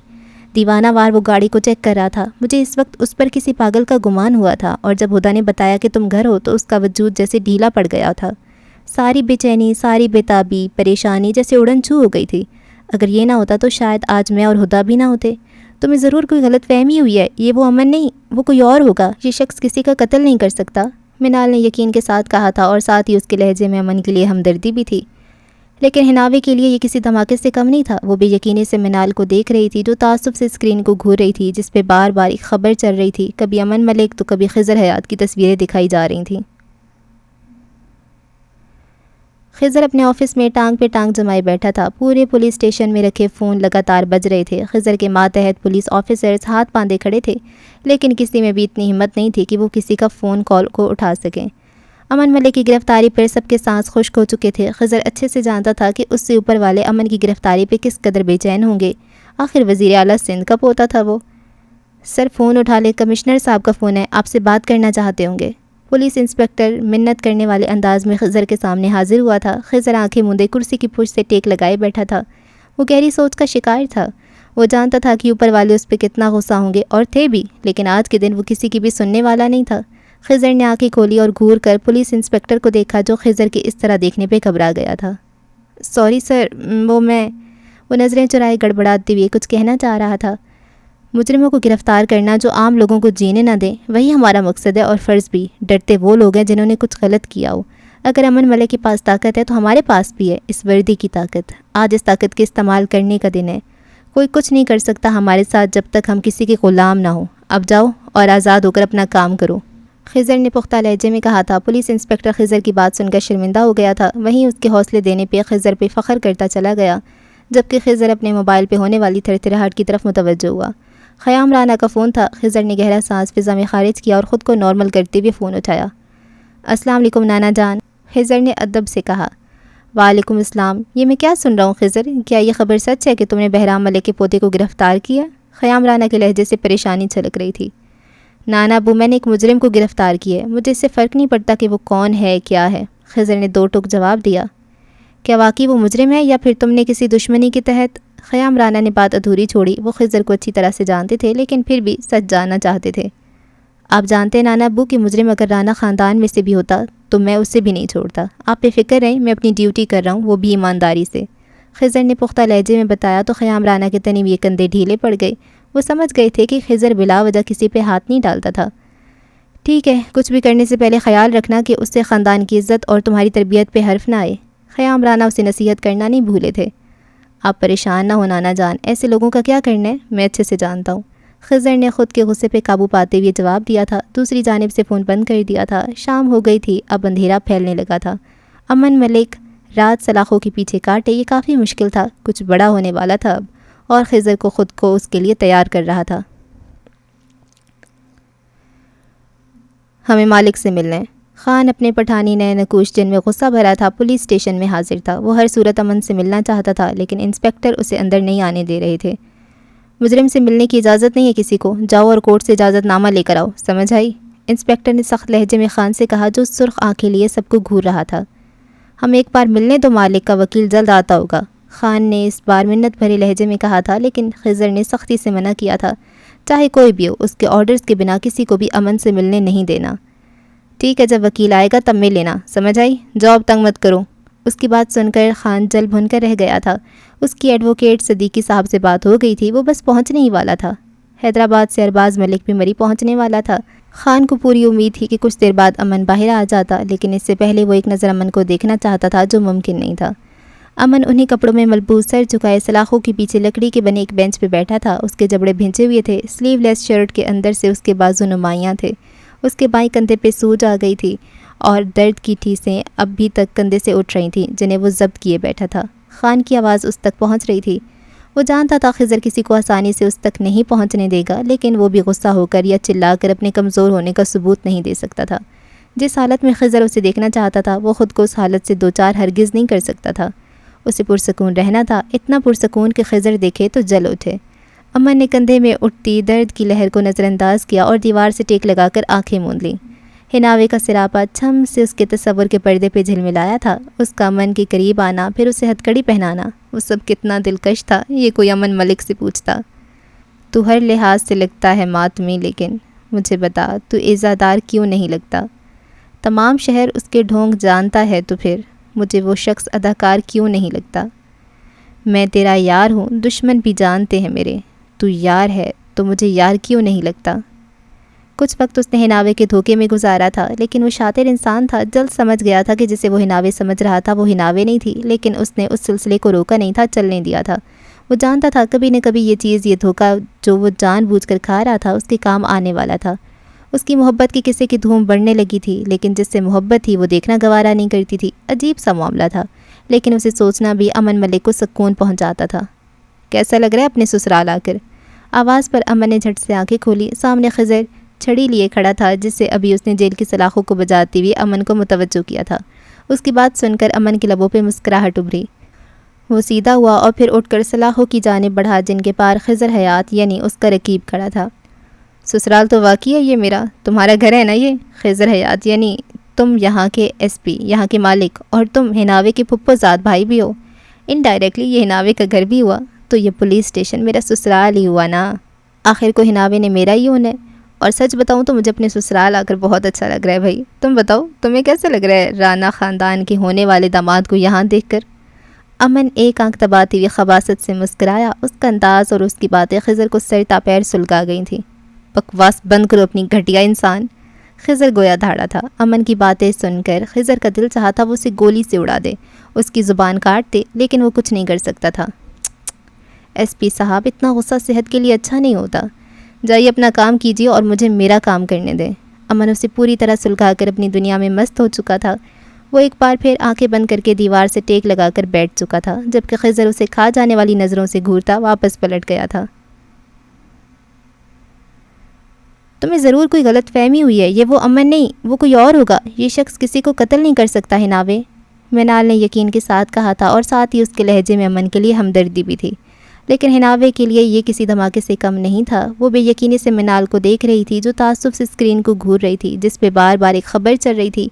دیوانہ وار وہ گاڑی کو چیک کر رہا تھا۔ مجھے اس وقت اس پر کسی پاگل کا گمان ہوا تھا، اور جب ہدا نے بتایا کہ تم گھر ہو تو اس کا وجود جیسے ڈھیلا پڑ گیا تھا۔ ساری بے چینی، ساری بےتابی، پریشانی جیسے اڑن چھو ہو گئی تھی۔ اگر یہ نہ ہوتا تو شاید آج میں اور ہدا بھی نہ ہوتے۔ تمہیں ضرور کوئی غلط فہمی ہوئی ہے، یہ وہ امن نہیں، وہ کوئی اور ہوگا۔ یہ شخص کسی کا قتل نہیں کر سکتا، منال نے یقین کے ساتھ کہا تھا، اور ساتھ ہی اس کے لہجے میں امن کے لیے ہمدردی بھی تھی۔ لیکن ہناوے کے لیے یہ کسی دھماکے سے کم نہیں تھا۔ وہ بے یقینی سے منال کو دیکھ رہی تھی جو تعصب سے اسکرین کو گھور رہی تھی، جس پہ بار بار ایک خبر چل رہی تھی، کبھی امن ملک تو کبھی خضر حیات کی تصویریں دکھائی جا رہی تھیں۔ خضر اپنے آفس میں ٹانگ پہ ٹانگ جمائے بیٹھا تھا۔ پورے پولیس اسٹیشن میں رکھے فون لگاتار بج رہے تھے۔ خضر کے ماتحت پولیس آفیسرز ہاتھ باندھے کھڑے تھے، لیکن کسی میں بھی اتنی ہمت نہیں تھی کہ وہ کسی کا فون کال کو اٹھا سکیں۔ امن ملک کی گرفتاری پر سب کے سانس خشک ہو چکے تھے۔ خضر اچھے سے جانتا تھا کہ اس سے اوپر والے امن کی گرفتاری پہ کس قدر بے چین ہوں گے۔ آخر وزیر اعلیٰ سندھ کا پوتا تھا وہ۔ سر فون اٹھا لے، کمشنر صاحب کا فون ہے، آپ سے بات کرنا چاہتے ہوں گے۔ پولیس انسپکٹر منت کرنے والے انداز میں خضر کے سامنے حاضر ہوا تھا۔ خضر آنکھیں موندے کرسی کی پشت سے ٹیک لگائے بیٹھا تھا۔ وہ گہری سوچ کا شکار تھا۔ وہ جانتا تھا کہ اوپر والے اس پہ کتنا غصہ ہوں گے، اور تھے بھی، لیکن آج کے دن وہ کسی کی بھی سننے والا نہیں تھا۔ خضر نے آنکھیں کھولی اور گھور کر پولیس انسپکٹر کو دیکھا جو خضر کے اس طرح دیکھنے پہ گھبرا گیا تھا۔ سوری سر، وہ نظریں چرائے گڑبڑاتے ہوئے کچھ کہنا چاہ رہا تھا۔ مجرموں کو گرفتار کرنا جو عام لوگوں کو جینے نہ دیں، وہی ہمارا مقصد ہے اور فرض بھی۔ ڈرتے وہ لوگ ہیں جنہوں نے کچھ غلط کیا ہو۔ اگر امن ملک کے پاس طاقت ہے تو ہمارے پاس بھی ہے، اس وردی کی طاقت۔ آج اس طاقت کے استعمال کرنے کا دن ہے۔ کوئی کچھ نہیں کر سکتا ہمارے ساتھ جب تک ہم کسی کے غلام نہ ہوں۔ اب جاؤ اور آزاد ہو کر اپنا کام کرو، خضر نے پختہ لہجے میں کہا تھا۔ پولیس انسپکٹر خضر کی بات سن کر شرمندہ ہو گیا تھا، وہیں اس کے حوصلے دینے پہ خضر پہ فخر کرتا چلا گیا، جبکہ خضر اپنے موبائل پہ ہونے والی تھرتھراہٹ کی طرف متوجہ ہوا۔ خیام رانا کا فون تھا۔ خضر نے گہرا سانس فضا میں خارج کیا اور خود کو نارمل کرتے ہوئے فون اٹھایا۔ السلام علیکم نانا جان، خضر نے ادب سے کہا۔ وعلیکم السلام، یہ میں کیا سن رہا ہوں خضر؟ کیا یہ خبر سچ ہے کہ تم نے بہرام ملک کے پوتے کو گرفتار کیا؟ خیام رانا کے لہجے سے پریشانی چھلک رہی تھی۔ نانا ابو، میں نے ایک مجرم کو گرفتار کیا ہے، مجھے اس سے فرق نہیں پڑتا کہ وہ کون ہے کیا ہے، خضر نے دو ٹوک جواب دیا۔ کیا واقعی وہ مجرم ہے یا پھر تم نے کسی دشمنی کے تحت؟ خیام رانا نے بات ادھوری چھوڑی۔ وہ خضر کو اچھی طرح سے جانتے تھے لیکن پھر بھی سچ جاننا چاہتے تھے۔ آپ جانتے ہیں نانا ابو کہ مجرم اگر رانا خاندان میں سے بھی ہوتا تو میں اسے بھی نہیں چھوڑتا۔ آپ بے فکر رہیں، میں اپنی ڈیوٹی کر رہا ہوں، وہ بھی ایمانداری سے، خضر نے پختہ لہجے میں بتایا تو خیام رانا کے تنی ہوئے کندھے ڈھیلے پڑ گئے۔ وہ سمجھ گئے تھے کہ خضر بلا وجہ کسی پہ ہاتھ نہیں ڈالتا تھا۔ ٹھیک ہے، کچھ بھی کرنے سے پہلے خیال رکھنا کہ اس سے خاندان کی عزت اور تمہاری تربیت پہ حرف نہ آئے۔ خیام رانا اسے نصیحت کرنا نہیں بھولے تھے۔ آپ پریشان نہ ہو نانا جان، ایسے لوگوں کا کیا کرنا ہے، میں اچھے سے جانتا ہوں، خضر نے خود کے غصے پہ قابو پاتے ہوئے جواب دیا تھا۔ دوسری جانب سے فون بند کر دیا تھا۔ شام ہو گئی تھی، اب اندھیرا پھیلنے لگا تھا۔ امن ملک رات سلاخوں کے پیچھے کاٹے، یہ کافی مشکل تھا، کچھ بڑا ہونے والا تھا اب، اور خضر کو خود کو اس کے لیے تیار کر رہا تھا۔ ہمیں مالک سے ملنا ہے۔ خان اپنے پٹھانی نئے نکوش جن میں غصہ بھرا تھا پولیس اسٹیشن میں حاضر تھا۔ وہ ہر صورت امن سے ملنا چاہتا تھا لیکن انسپکٹر اسے اندر نہیں آنے دے رہے تھے۔ مجرم سے ملنے کی اجازت نہیں ہے کسی کو، جاؤ اور کورٹ سے اجازت نامہ لے کر آؤ، سمجھ آئی؟ انسپکٹر نے سخت لہجے میں خان سے کہا جو سرخ آنکھیں لیے سب کو گھور رہا تھا۔ ہم ایک بار ملنے تو مالک کا وکیل جلد آتا ہوگا، خان نے اس بار منت بھرے لہجے میں کہا تھا، لیکن خضر نے سختی سے منع کیا تھا۔ چاہے کوئی بھی ہو، اس کے آرڈرز کے بنا کسی کو بھی امن سے ملنے نہیں دینا۔ ٹھیک ہے، جب وکیل آئے گا تب مل لینا، سمجھ آئی؟ جاؤ اب تنگ مت کرو۔ اس کی بات سن کر خان جل بھن کر رہ گیا تھا۔ اس کی ایڈوکیٹ صدیقی صاحب سے بات ہو گئی تھی، وہ بس پہنچنے ہی والا تھا۔ حیدرآباد سے ارباز ملک بھی مری پہنچنے والا تھا۔ خان کو پوری امید تھی کہ کچھ دیر بعد امن باہر آ جاتا، لیکن اس سے پہلے وہ ایک نظر امن کو دیکھنا چاہتا تھا جو ممکن نہیں تھا۔ امن انہی کپڑوں میں ملبوس سر جھکائے سلاخوں کے پیچھے لکڑی کے بنے ایک بینچ پہ بیٹھا تھا۔ اس کے جبڑے بھینچے ہوئے تھے، سلیو لیس شرٹ کے اندر سے اس کے بازو نمایاں تھے۔ اس کے بائیں کندھے پہ سوج آ گئی تھی اور درد کی ٹھیسیں اب بھی تک کندھے سے اٹھ رہی تھیں جنہیں وہ ضبط کیے بیٹھا تھا۔ خان کی آواز اس تک پہنچ رہی تھی۔ وہ جانتا تھا خضر کسی کو آسانی سے اس تک نہیں پہنچنے دے گا، لیکن وہ بھی غصہ ہو کر یا چلا کر اپنے کمزور ہونے کا ثبوت نہیں دے سکتا تھا۔ جس حالت میں خضر اسے دیکھنا چاہتا تھا وہ خود کو اس حالت سے دو چار ہرگز نہیں کر سکتا تھا۔ اسے پرسکون رہنا تھا، اتنا پرسکون کہ خضر دیکھے تو جل اٹھے۔ امن نے کندھے میں اٹھتی درد کی لہر کو نظر انداز کیا اور دیوار سے ٹیک لگا کر آنکھیں موند لیں۔ ہناوے کا سراپا چھم سے اس کے تصور کے پردے پہ جھلملایا تھا۔ اس کا امن کے قریب آنا، پھر اسے ہتھ کڑی پہنانا، وہ سب کتنا دلکش تھا۔ یہ کوئی امن ملک سے پوچھتا، تو ہر لحاظ سے لگتا ہے ماتمی، لیکن مجھے بتا تو عزادار کیوں نہیں لگتا؟ تمام شہر اس کے ڈھونگ جانتا ہے تو پھر مجھے وہ شخص اداکار کیوں نہیں لگتا؟ میں تیرا یار ہوں، دشمن بھی جانتے ہیں میرے، تو یار ہے تو مجھے یار کیوں نہیں لگتا؟ کچھ وقت اس نے ہناوے کے دھوکے میں گزارا تھا، لیکن وہ شاطر انسان تھا، جلد سمجھ گیا تھا کہ جسے وہ ہناوے سمجھ رہا تھا وہ ہناوے نہیں تھی، لیکن اس نے اس سلسلے کو روکا نہیں تھا، چلنے دیا تھا۔ وہ جانتا تھا کبھی نہ کبھی یہ چیز، یہ دھوکہ جو وہ جان بوجھ کر کھا رہا تھا اس کے کام آنے والا تھا۔ اس کی محبت کی قصے کی دھوم بڑھنے لگی تھی، لیکن جس سے محبت تھی وہ دیکھنا گوارا نہیں کرتی تھی۔ عجیب سا معاملہ تھا، لیکن اسے سوچنا بھی امن ملک کو سکون پہنچاتا تھا۔ کیسا لگ رہا ہے اپنے سسرال آ کر؟ آواز پر امن نے جھٹ سے آنکھیں کھولی۔ سامنے خضر چھڑی لیے کھڑا تھا، جس سے ابھی اس نے جیل کی سلاخوں کو بجاتی ہوئی امن کو متوجہ کیا تھا۔ اس کی بات سن کر امن کے لبوں پہ مسکراہٹ ابھری۔ وہ سیدھا ہوا اور پھر اٹھ کر سلاخوں کی جانب بڑھا جن کے پار خضر حیات یعنی اس کا رقیب کھڑا تھا۔ سسرال تو واقعی ہے یہ میرا، تمہارا گھر ہے نا یہ؟ خضر حیات یعنی تم یہاں کے ایس پی، یہاں کے مالک، اور تم ہناوے کے پھپھو زاد بھائی بھی ہو۔ انڈائریکٹلی یہ ہناوے کا گھر بھی ہوا، تو یہ پولیس اسٹیشن میرا سسرال ہی ہوا نا۔ آخر کو ہناوے نے میرا ہی ہونا ہے، اور سچ بتاؤں تو مجھے اپنے سسرال آ کر بہت اچھا لگ رہا ہے بھائی۔ تم بتاؤ تمہیں کیسا لگ رہا ہے رانا خاندان کے ہونے والے داماد کو یہاں دیکھ کر؟ امن ایک آنکھ دباتی ہوئی خباثت سے مسکرایا۔ اس کا انداز اور اس کی باتیں خضر کو سر تا پیر سلگا گئی تھیں۔ بکواس بند کرو اپنی گھٹیا انسان، خضر گویا دھاڑا تھا۔ امن کی باتیں سن کر خضر کا دل چاہتا وہ اسے گولی سے اڑا دے، اس کی زبان کاٹ دے، لیکن وہ کچھ نہیں کر سکتا تھا۔ ایس پی صاحب، اتنا غصہ صحت کے لیے اچھا نہیں ہوتا، جائیے اپنا کام کیجیے اور مجھے میرا کام کرنے دیں۔ امن اسے پوری طرح سلگا کر اپنی دنیا میں مست ہو چکا تھا۔ وہ ایک بار پھر آنکھیں بند کر کے دیوار سے ٹیک لگا کر بیٹھ چکا تھا، جبکہ خضر اسے کھا جانے والی نظروں سے گھورتا واپس پلٹ گیا تھا۔ تمہیں ضرور کوئی غلط فہمی ہوئی ہے، یہ وہ امن نہیں، وہ کوئی اور ہوگا۔ یہ شخص کسی کو قتل نہیں کر سکتا ہناوے، منال نے یقین کے ساتھ کہا تھا، اور ساتھ ہی اس کے لہجے میں امن کے لیے ہمدردی بھی تھی۔ لیکن ہناوے کے لیے یہ کسی دھماکے سے کم نہیں تھا۔ وہ بے یقینی سے منال کو دیکھ رہی تھی، جو تعصب سے اسکرین کو گھور رہی تھی، جس پہ بار بار ایک خبر چل رہی تھی،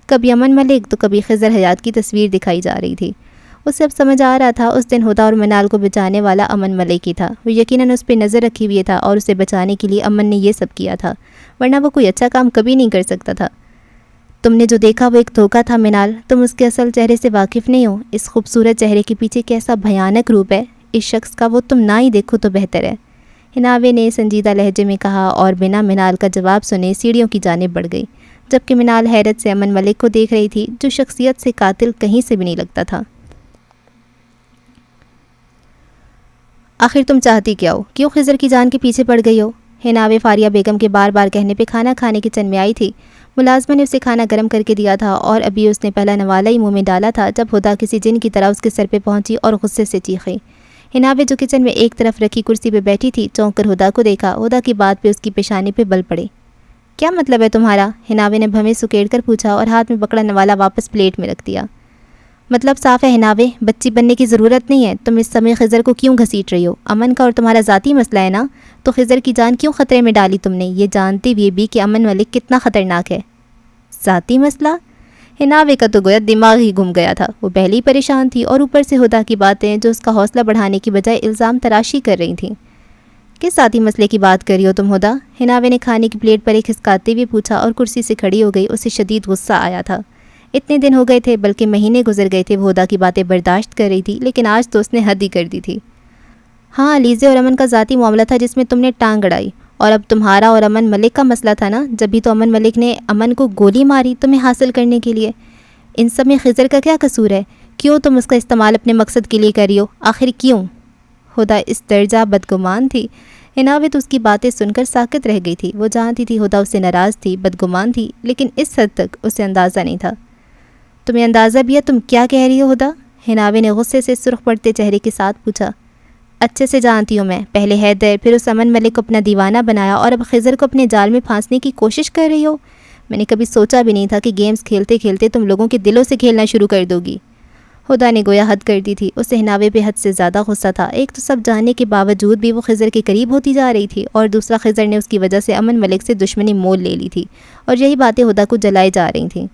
کبھی امن ملک تو کبھی خضر حیات کی تصویر دکھائی جا رہی تھی۔ اسے اب سمجھ آ رہا تھا اس دن ہدا اور منال کو بچانے والا امن ملک ہی تھا۔ وہ یقیناً اس پہ نظر رکھی ہوئی تھا اور اسے بچانے کے لیے امن نے یہ سب کیا تھا، ورنہ وہ کوئی اچھا کام کبھی نہیں کر سکتا تھا۔ تم نے جو دیکھا وہ ایک دھوکہ تھا منال، تم اس کے اصل چہرے سے واقف نہیں ہو۔ اس خوبصورت چہرے کے پیچھے کیسا بھیانک روپ ہے اس شخص کا، وہ تم نہ ہی دیکھو تو بہتر ہے، حناوے نے سنجیدہ لہجے میں کہا، اور بنا منال کا جواب سنے سیڑھیوں کی جانب بڑھ گئی، جبکہ منال حیرت سے امن ملک کو دیکھ رہی تھی، جو شخصیت سے قاتل کہیں سے بھی نہیں لگتا تھا۔ آخر تم چاہتی کیا ہو؟ کیوں خضر کی جان کے پیچھے پڑ گئی ہو؟ حناوے فاریہ بیگم کے بار بار کہنے پہ کھانا کھانے کچن میں آئی تھی۔ ملازمہ نے اسے کھانا گرم کر کے دیا تھا اور ابھی اس نے پہلا نوالا ہی منہ میں ڈالا تھا جب ہدا کسی جن کی طرح اس کے سر پہ پہنچی اور غصے سے چیخی۔ حناوے جو کچن میں ایک طرف رکھی کرسی پہ بیٹھی تھی، چونک کر ہدا کو دیکھا۔ ہدا کی بات پہ اس کی پیشانی پہ بل پڑے۔ کیا مطلب ہے تمہارا؟ حناوے نے بھویں سکیڑ کر پوچھا اور ہاتھ میں پکڑا نوالا واپس پلیٹ میں رکھ دیا۔ مطلب صاف ہے حناوے، بچی بننے کی ضرورت نہیں ہے۔ تم اس سمے خضر کو کیوں گھسیٹ رہی ہو؟ امن کا اور تمہارا ذاتی مسئلہ ہے نا، تو خضر کی جان کیوں خطرے میں ڈالی تم نے، یہ جانتے ہوئے بھی کہ امن ملک کتنا خطرناک ہے؟ ذاتی مسئلہ؟ حناوے کا تو گویا دماغ ہی گم گیا تھا۔ وہ پہلے ہی پریشان تھی اور اوپر سے ہدا کی باتیں جو اس کا حوصلہ بڑھانے کی بجائے الزام تراشی کر رہی تھیں۔ کس ذاتی مسئلے کی بات کر رہی ہو تم ہدا؟ حناوے نے کھانے کی پلیٹ پر ایک کھسکاتے ہوئے پوچھا اور کرسی سے کھڑی ہو گئی۔ اسے شدید غصہ آیا تھا۔ اتنے دن ہو گئے تھے، بلکہ مہینے گزر گئے تھے، وہ ہدا کی باتیں برداشت کر رہی تھی، لیکن آج تو اس نے حد ہی کر دی تھی۔ ہاں، علیزے اور امن کا ذاتی معاملہ تھا جس میں تم نے ٹانگ اڑائی، اور اب تمہارا اور امن ملک کا مسئلہ تھا نا، جب بھی تو امن ملک نے امن کو گولی ماری تمہیں حاصل کرنے کے لیے۔ ان سب میں خضر کا کیا قصور ہے؟ کیوں تم اس کا استعمال اپنے مقصد کے لیے کر رہی ہو؟ آخر کیوں؟ ہدا اس درجہ بدگمان تھی۔ حناوے تو اس کی باتیں سن کر ساکت رہ گئی تھی۔ وہ جانتی تھی ہدا اس سے ناراض تھی، بدگمان تھی، لیکن اس حد تک اسے اندازہ نہیں تھا۔ تمہیں اندازہ بھی ہے تم کیا کہہ رہی ہو ہدا؟ حناوے نے غصے سے سرخ پڑتے چہرے کے ساتھ پوچھا۔ اچھے سے جانتی ہوں میں، پہلے حیدر پھر اس امن ملک کو اپنا دیوانہ بنایا اور اب خضر کو اپنے جال میں پھانسنے کی کوشش کر رہی ہو۔ میں نے کبھی سوچا بھی نہیں تھا کہ گیمز کھیلتے کھیلتے تم لوگوں کے دلوں سے کھیلنا شروع کر دو گی۔ ہدا نے گویا حد کر دی تھی۔ اسے حناوے پہ حد سے زیادہ غصہ تھا۔ ایک تو سب جاننے کے باوجود بھی وہ خضر کے قریب ہوتی جا رہی تھی، اور دوسرا خضر نے اس کی وجہ سے امن ملک سے دشمنی مول لے لی تھی، اور یہی باتیں ہدا کو جلائے جا رہی تھیں۔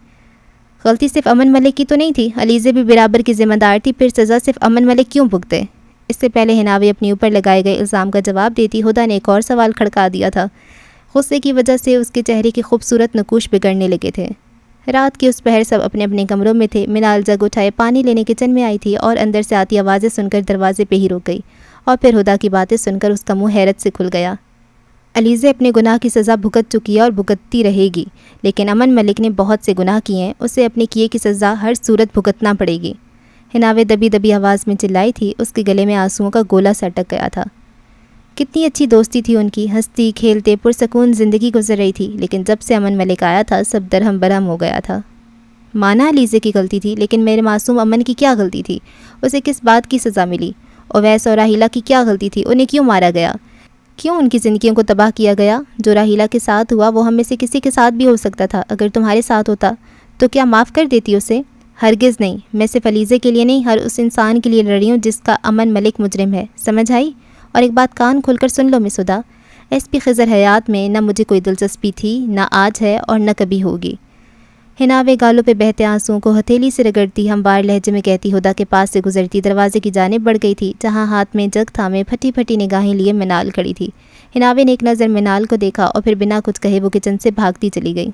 غلطی صرف امن ملک کی تو نہیں تھی، علیزے بھی برابر کی ذمہ دار تھی، پھر سزا صرف امن ملک کیوں بھگتے؟ اس سے پہلے حناوے اپنے اوپر لگائے گئے الزام کا جواب دیتی، ہدا نے ایک اور سوال کھڑکا دیا تھا۔ غصے کی وجہ سے اس کے چہرے کے خوبصورت نقوش بگڑنے لگے تھے۔ رات کے اس پہر سب اپنے اپنے کمروں میں تھے۔ منال جگ اٹھائے پانی لینے کچن میں آئی تھی اور اندر سے آتی آوازیں سن کر دروازے پہ ہی رک گئی، اور پھر ہدا کی باتیں سن کر اس کا منہ حیرت سے کھل گیا۔ علیزے اپنے گناہ کی سزا بھگت چکی ہے اور بھگتتی رہے گی، لیکن امن ملک نے بہت سے گناہ کیے ہیں، اسے اپنے کیے کی سزا ہر صورت بھگتنا پڑے گی۔ حناوے دبی دبی آواز میں چلائی تھی، اس کے گلے میں آنسوؤں کا گولا سا اٹک گیا تھا۔ کتنی اچھی دوستی تھی ان کی، ہنستی کھیلتے پرسکون زندگی گزر رہی تھی، لیکن جب سے امن ملک آیا تھا سب درہم برہم ہو گیا تھا۔ مانا علیزے کی غلطی تھی، لیکن میرے معصوم امن کی کیا غلطی تھی؟ اسے کس بات کی سزا ملی؟ اویس اور راحیلہ کی کیا غلطی تھی؟ انہیں کیوں مارا گیا؟ کیوں ان کی زندگیوں کو تباہ کیا گیا؟ جو راحیلہ کے ساتھ ہوا وہ ہم میں سے کسی کے ساتھ بھی ہو سکتا تھا۔ اگر تمہارے ساتھ ہوتا تو کیا معاف کر دیتی اسے؟ ہرگز نہیں۔ میں صرف علیزے کے لیے نہیں، ہر اس انسان کے لیے لڑ رہی ہوں جس کا امن ملک مجرم ہے، سمجھ آئی؟ اور ایک بات کان کھول کر سن لو مس ہدا، ایس پی خضر حیات میں نہ مجھے کوئی دلچسپی تھی، نہ آج ہے اور نہ کبھی ہوگی۔ حناوے گالوں پہ بہتے آنسوؤں کو ہتھیلی سے رگڑتی ہموار لہجے میں کہتی ہدا کے پاس سے گزرتی دروازے کی جانب بڑھ گئی تھی، جہاں ہاتھ میں جگ تھامے پھٹی پھٹی نگاہیں لیے منال کھڑی تھی۔ حناوے نے ایک نظر منال کو دیکھا اور پھر بنا کچھ کہے وہ کچن سے بھاگتی چلی گئی۔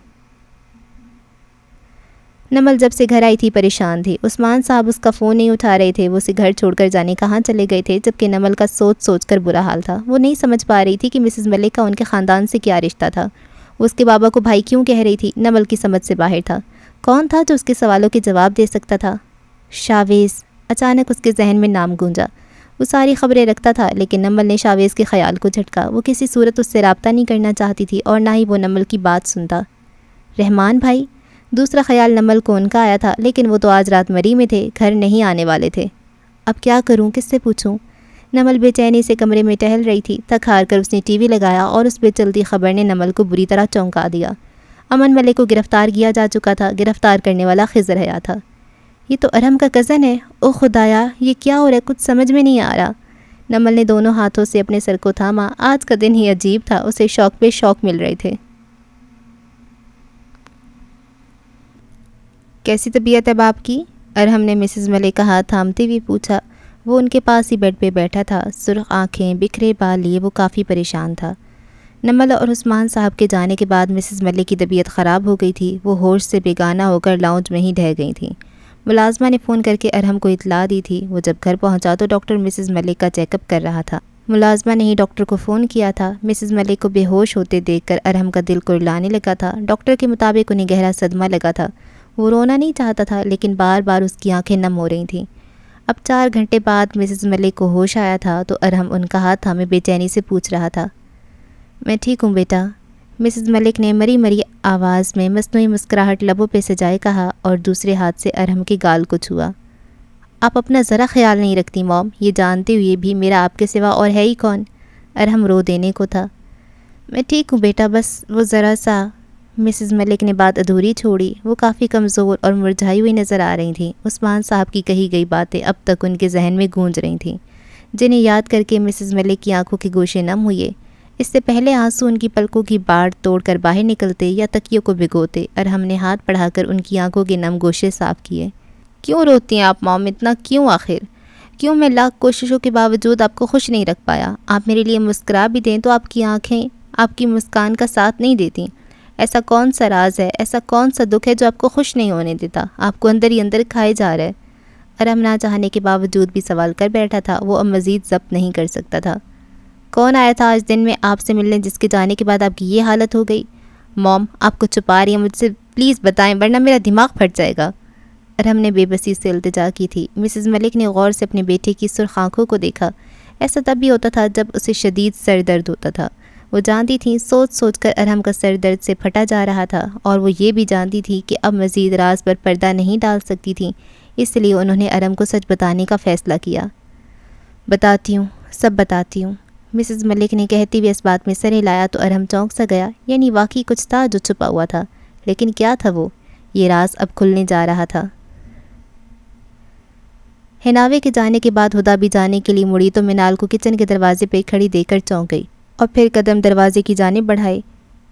نمل جب سے گھر آئی تھی پریشان تھی۔ عثمان صاحب اس کا فون نہیں اٹھا رہے تھے، وہ اسے گھر چھوڑ کر جانے کہاں چلے گئے تھے، جبکہ نمل کا سوچ سوچ کر برا حال تھا۔ وہ نہیں سمجھ پا رہی تھی کہ مسز ملک کا ان کے خاندان سے کیا رشتہ تھا، وہ اس کے بابا کو بھائی کیوں کہہ رہی تھی؟ نمل کی سمجھ سے باہر تھا۔ کون تھا جو اس کے سوالوں کے جواب دے سکتا تھا؟ شاویز۔ اچانک اس کے ذہن میں نام گونجا۔ وہ ساری خبریں رکھتا تھا، لیکن نمل نے شاویز کے خیال کو جھٹکا۔ وہ کسی صورت اس سے رابطہ نہیں کرنا چاہتی تھی اور نہ ہی وہ نمل کی بات سنتا۔ رحمان بھائی؟ دوسرا خیال نمل کو ان کا آیا تھا، لیکن وہ تو آج رات مری میں تھے، گھر نہیں آنے والے تھے۔ اب کیا کروں، کس سے پوچھوں؟ نمل بے چینی سے کمرے میں ٹہل رہی تھی۔ تھک ہار کر اس نے ٹی وی لگایا اور اس پہ چلتی خبر نے نمل کو بری طرح چونکا دیا۔ امن ملک کو گرفتار کیا جا چکا تھا، گرفتار کرنے والا خضر حیات تھا۔ یہ تو ارحم کا کزن ہے۔ او خدایا، یہ کیا ہو رہا ہے، کچھ سمجھ میں نہیں آ رہا۔ نمل نے دونوں ہاتھوں سے اپنے سر کو تھاما۔ آج کا دن ہی عجیب تھا، اسے شوق پہ شوق مل رہے تھے۔ کیسی طبیعت ہے باپ کی؟ ارحم نے مسز ملک کا ہاتھ تھامتے ہوئے پوچھا۔ وہ ان کے پاس ہی بیڈ پہ بیٹھا تھا، سرخ آنکھیں، بکھرے بال لیے وہ کافی پریشان تھا۔ نمل اور عثمان صاحب کے جانے کے بعد مسز ملک کی طبیعت خراب ہو گئی تھی۔ وہ ہوش سے بیگانہ ہو کر لاؤنج میں ہی ڈھہ گئی تھیں۔ ملازمہ نے فون کر کے ارحم کو اطلاع دی تھی۔ وہ جب گھر پہنچا تو ڈاکٹر مسز ملک کا چیک اپ کر رہا تھا۔ ملازمہ نے ہی ڈاکٹر کو فون کیا تھا۔ مسز ملک کو بے ہوش ہوتے دیکھ کر ارحم کا دل کرلانے لگا تھا۔ ڈاکٹر کے مطابق انہیں گہرا صدمہ لگا تھا۔ وہ رونا نہیں چاہتا تھا لیکن بار بار اس کی آنکھیں نم ہو رہی تھیں۔ اب 4 گھنٹے بعد مسز ملک کو ہوش آیا تھا تو ارحم ان کا ہاتھ تھامے بے چینی سے پوچھ رہا تھا۔ میں ٹھیک ہوں بیٹا، مسز ملک نے مری مری آواز میں مصنوعی مسکراہٹ لبوں پہ سجائے کہا اور دوسرے ہاتھ سے ارحم کے گال کو چھوا۔ آپ اپنا ذرا خیال نہیں رکھتی موم، یہ جانتے ہوئے بھی میرا آپ کے سوا اور ہے ہی کون؟ ارحم رو دینے کو تھا۔ میں ٹھیک ہوں بیٹا، بس وہ ذرا سا۔ مسز ملک نے بات ادھوری چھوڑی۔ وہ کافی کمزور اور مرجھائی ہوئی نظر آ رہی تھیں۔ عثمان صاحب کی کہی گئی باتیں اب تک ان کے ذہن میں گونج رہی تھیں، جنہیں یاد کر کے مسز ملک کی آنکھوں کے گوشے نم ہوئے۔ اس سے پہلے آنسو ان کی پلکوں کی باڑ توڑ کر باہر نکلتے یا تکیوں کو بھگوتے، ارحم نے ہاتھ بڑھا کر ان کی آنکھوں کے نم گوشے صاف کیے۔ کیوں روتی ہیں آپ موم اتنا؟ کیوں آخر؟ کیوں میں لاکھ کوششوں کے باوجود آپ کو خوش نہیں رکھ پایا؟ آپ میرے لیے مسکرا بھی دیں تو آپ کی آنکھیں آپ کی مسکان کا ساتھ نہیں دیتی۔ ایسا کون سا راز ہے، ایسا کون سا دکھ ہے جو آپ کو خوش نہیں ہونے دیتا؟ آپ کو اندر ہی اندر کھائے جا رہا ہے۔ ارحم نہ چاہنے کے باوجود بھی سوال کر بیٹھا تھا۔ وہ اب مزید ضبط نہیں کر سکتا تھا۔ کون آیا تھا آج دن میں آپ سے ملنے جس کے جانے کے بعد آپ کی یہ حالت ہو گئی؟ موم آپ کو چھپا رہی ہیں مجھ سے، پلیز بتائیں ورنہ میرا دماغ پھٹ جائے گا۔ ارحم نے بے بسی سے التجا کی تھی۔ مسز ملک نے غور سے اپنے بیٹے کی سرخ آنکھوں کو دیکھا۔ ایسا تب بھی ہوتا تھا جب اسے شدید سر درد ہوتا تھا۔ وہ جانتی تھیں سوچ سوچ کر ارحم کا سر درد سے پھٹا جا رہا تھا، اور وہ یہ بھی جانتی تھی کہ اب مزید راز پر پردہ نہیں ڈال سکتی تھیں، اس لیے انہوں نے ارحم کو سچ بتانے کا فیصلہ کیا۔ بتاتی ہوں، سب بتاتی ہوں، مسز ملک نے کہتی ہوئے اس بات میں سر ہلایا تو ارحم چونک سا گیا۔ یعنی واقعی کچھ تھا جو چھپا ہوا تھا، لیکن کیا تھا وہ؟ یہ راز اب کھلنے جا رہا تھا۔ ہناوے کے جانے کے بعد ہدا بھی جانے کے لیے مڑی تو منال کو کچن کے دروازے پہ کھڑی دیکھ کر چونک گئی اور پھر قدم دروازے کی جانب بڑھائے۔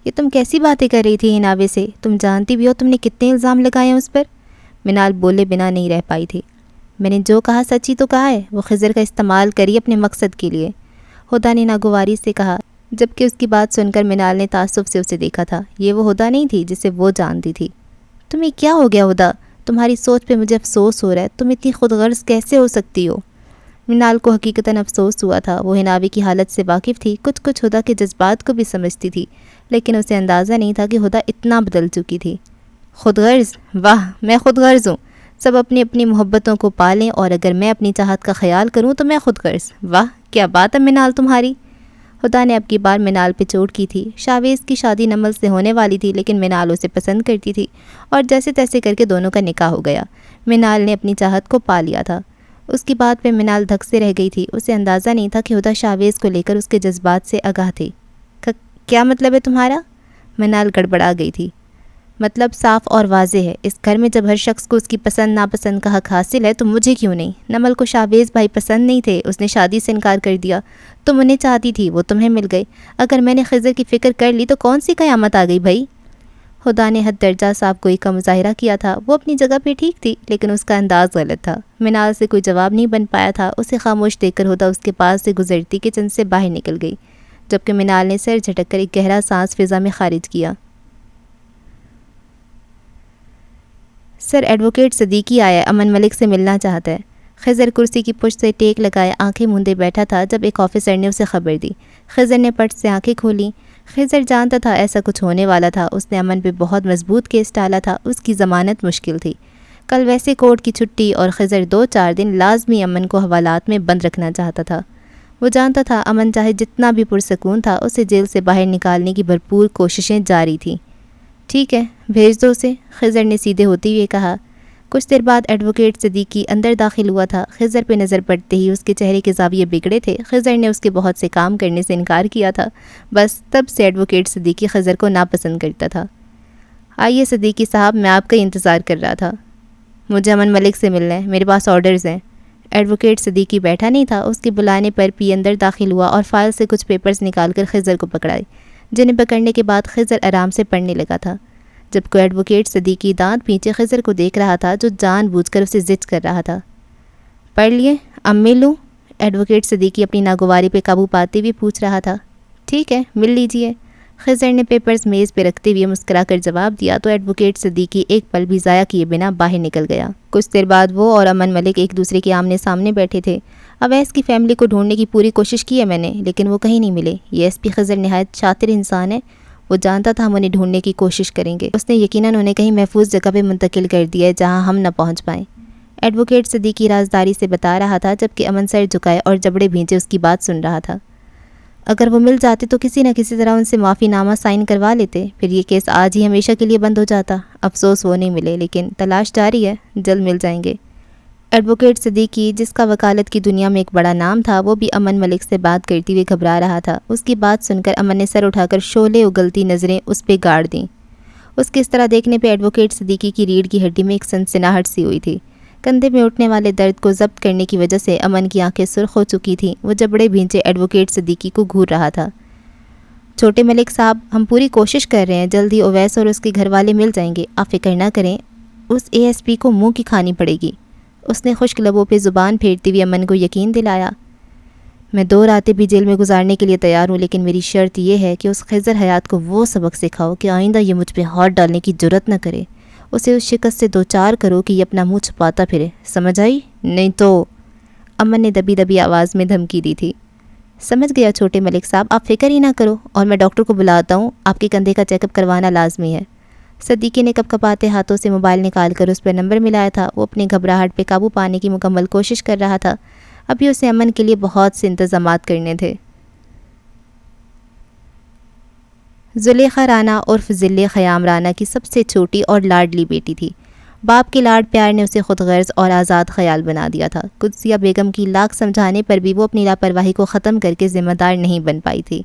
یہ تم کیسی باتیں کر رہی تھی ہناوے سے؟ تم جانتی بھی ہو تم نے کتنے الزام لگائے ہیں اس پر؟ منال بولے بنا نہیں رہ پائی تھی۔ میں نے جو کہا سچ ہی تو کہا ہے، وہ خضر کا استعمال کری اپنے مقصد کے لیے، ہدا نے ناگواری سے کہا، جبکہ اس کی بات سن کر منال نے تعصب سے اسے دیکھا تھا۔ یہ وہ ہدا نہیں تھی جسے وہ جانتی تھی۔ تمہیں کیا ہو گیا ہدا؟ تمہاری سوچ پہ مجھے افسوس ہو رہا ہے، تم اتنی خود غرض کیسے ہو سکتی ہو؟ منال کو حقیقتاً افسوس ہوا تھا۔ وہ ہناوے کی حالت سے واقف تھی، کچھ ہدا کے جذبات کو بھی سمجھتی تھی، لیکن اسے اندازہ نہیں تھا کہ ہدا اتنا بدل چکی تھی۔ خود غرض؟ واہ، میں خود غرض ہوں؟ سب اپنی اپنی محبتوں کو پالیں اور اگر میں اپنی چاہت کا خیال کروں تو میں خود غرض؟ واہ کیا بات ہے منال تمہاری۔ ہدا نے اب کی بار منال پہ چوٹ کی تھی۔ شاویز کی شادی نمل سے ہونے والی تھی، لیکن منال اسے پسند کرتی تھی اور جیسے تیسے کر کے دونوں کا نکاح ہو گیا۔ منال نے اپنی چاہت کو پا لیا تھا۔ اس کی بات پہ منال دھک سے رہ گئی تھی۔ اسے اندازہ نہیں تھا کہ ہدا شاویز کو لے کر اس کے جذبات سے آگاہ تھی۔ کیا مطلب ہے تمہارا؟ منال گڑبڑا گئی تھی۔ مطلب صاف اور واضح ہے، اس گھر میں جب ہر شخص کو اس کی پسند ناپسند کا حق حاصل ہے تو مجھے کیوں نہیں؟ نمل کو شاویز بھائی پسند نہیں تھے، اس نے شادی سے انکار کر دیا۔ تم انہیں چاہتی تھی، وہ تمہیں مل گئے۔ اگر میں نے خضر کی فکر کر لی تو کون سی قیامت آ گئی بھائی؟ ہدا نے حد درجہ صاف گوئی کا مظاہرہ کیا تھا۔ وہ اپنی جگہ پہ ٹھیک تھی، لیکن اس کا انداز غلط تھا۔ منال سے کوئی جواب نہیں بن پایا تھا۔ اسے خاموش دیکھ کر ہدا اس کے پاس سے گزرتی کچن سے باہر نکل گئی، جبکہ منال نے سر جھٹک کر ایک گہرا سانس فضا میں خارج کیا۔ سر ایڈوکیٹ صدیقی آیا ہے، امن ملک سے ملنا چاہتا ہے۔ خضر کرسی کی پشت سے ٹیک لگائے آنکھیں موندے بیٹھا تھا جب ایک آفیسر نے اسے خبر دی۔ خضر نے پٹ سے آنکھیں کھولیں۔ خضر جانتا تھا ایسا کچھ ہونے والا تھا۔ اس نے امن پہ بہت مضبوط کیس ڈالا تھا، اس کی ضمانت مشکل تھی۔ کل ویسے کورٹ کی چھٹی اور خضر 2-4 دن لازمی امن کو حوالات میں بند رکھنا چاہتا تھا۔ وہ جانتا تھا امن چاہے جتنا بھی پرسکون تھا، اسے جیل سے باہر نکالنے کی بھرپور کوششیں جاری تھیں۔ ٹھیک ہے، بھیج دو اسے، خضر نے سیدھے ہوتے ہوئے کہا۔ کچھ دیر بعد ایڈوکیٹ صدیقی اندر داخل ہوا تھا۔ خضر پہ نظر پڑتے ہی اس کے چہرے کے زاویے بگڑے تھے۔ خضر نے اس کے بہت سے کام کرنے سے انکار کیا تھا، بس تب سے ایڈوکیٹ صدیقی خضر کو ناپسند کرتا تھا۔ آئیے صدیقی صاحب، میں آپ کا انتظار کر رہا تھا۔ مجھے امن ملک سے ملنا ہے، میرے پاس آرڈرز ہیں۔ ایڈوکیٹ صدیقی بیٹھا نہیں تھا۔ اس کے بلانے پر پی اندر داخل ہوا اور فائل سے کچھ پیپرز نکال کر خضر کو پکڑائے، جنہیں پکڑنے کے بعد خضر آرام سے پڑھنے لگا تھا۔ جب کہ ایڈوکیٹ صدیقی دانت پیچھے خضر کو دیکھ رہا تھا جو جان بوجھ کر اسے زج کر رہا تھا۔ پڑھ لیے اب مل لوں؟ ایڈوکیٹ صدیقی اپنی ناگواری پہ قابو پاتے ہوئے پوچھ رہا تھا۔ ٹھیک ہے مل لیجیے، خضر نے پیپرز میز پہ رکھتے ہوئے مسکرا کر جواب دیا تو ایڈوکیٹ صدیقی ایک پل بھی ضائع کیے بنا باہر نکل گیا۔ کچھ دیر بعد وہ اور امن ملک ایک دوسرے کے آمنے سامنے بیٹھے تھے۔ اویس کی فیملی کو ڈھونڈنے کی پوری کوشش کی ہے میں نے، لیکن وہ کہیں نہیں ملے۔ یہ ایس پی خضر نہایت شاطر انسان ہے، وہ جانتا تھا ہم انہیں ڈھونڈنے کی کوشش کریں گے۔ اس نے یقیناً انہیں کہیں محفوظ جگہ پہ منتقل کر دیا ہے جہاں ہم نہ پہنچ پائیں۔ ایڈوکیٹ صدیقی رازداری سے بتا رہا تھا جبکہ امن سر جھکائے اور جبڑے بھینچے اس کی بات سن رہا تھا۔ اگر وہ مل جاتے تو کسی نہ کسی طرح ان سے معافی نامہ سائن کروا لیتے، پھر یہ کیس آج ہی ہمیشہ کے لیے بند ہو جاتا۔ افسوس وہ نہیں ملے، لیکن تلاش جاری ہے، جلد مل جائیں گے۔ ایڈوکیٹ صدیقی جس کا وکالت کی دنیا میں ایک بڑا نام تھا، وہ بھی امن ملک سے بات کرتے ہوئے گھبرا رہا تھا۔ اس کی بات سن کر امن نے سر اٹھا کر شعلے اگلتی نظریں اس پہ گاڑ دیں۔ اس کے اس طرح دیکھنے پہ ایڈوکیٹ صدیقی کی ریڑھ کی ہڈی میں ایک سنسناہٹ سی ہوئی تھی۔ کندھے میں اٹھنے والے درد کو ضبط کرنے کی وجہ سے امن کی آنکھیں سرخ ہو چکی تھیں۔ وہ جبڑے بھینچے ایڈوکیٹ صدیقی کو گھور رہا تھا۔ چھوٹے ملک صاحب، ہم پوری کوشش کر رہے ہیں، جلد ہی اویس اور اس کے گھر والے مل جائیں گے، آپ فکر نہ کریں۔ اس اے ایس پی کو منہ کی کھانی پڑے گی، اس نے خشک لبوں پہ زبان پھیرتے ہوئے امن کو یقین دلایا۔ میں 2 راتیں بھی جیل میں گزارنے کے لیے تیار ہوں، لیکن میری شرط یہ ہے کہ اس خضر حیات کو وہ سبق سکھاؤ کہ آئندہ یہ مجھ پہ ہاتھ ڈالنے کی جرت نہ کرے۔ اسے اس شکست سے 2 4 کرو کہ یہ اپنا منہ چھپاتا پھرے، سمجھ آئی؟ نہیں تو… امن نے دبی دبی آواز میں دھمکی دی تھی۔ سمجھ گیا چھوٹے ملک صاحب، آپ فکر ہی نہ کرو، اور میں ڈاکٹر کو بلاتا ہوں، آپ کے کندھے کا چیک اپ کروانا لازمی ہے۔ صدیقی نے کپ کپاتے ہاتھوں سے موبائل نکال کر اس پر نمبر ملایا تھا۔ وہ اپنی گھبراہٹ پہ قابو پانے کی مکمل کوشش کر رہا تھا۔ ابھی اسے امن کے لیے بہت سے انتظامات کرنے تھے۔ زلیخا رانا عرف ذل خیام رانا کی سب سے چھوٹی اور لاڈلی بیٹی تھی۔ باپ کے لاڈ پیار نے اسے خود غرض اور آزاد خیال بنا دیا تھا۔ قدسیہ بیگم کی لاکھ سمجھانے پر بھی وہ اپنی لاپرواہی کو ختم کر کے ذمہ دار نہیں بن پائی تھی۔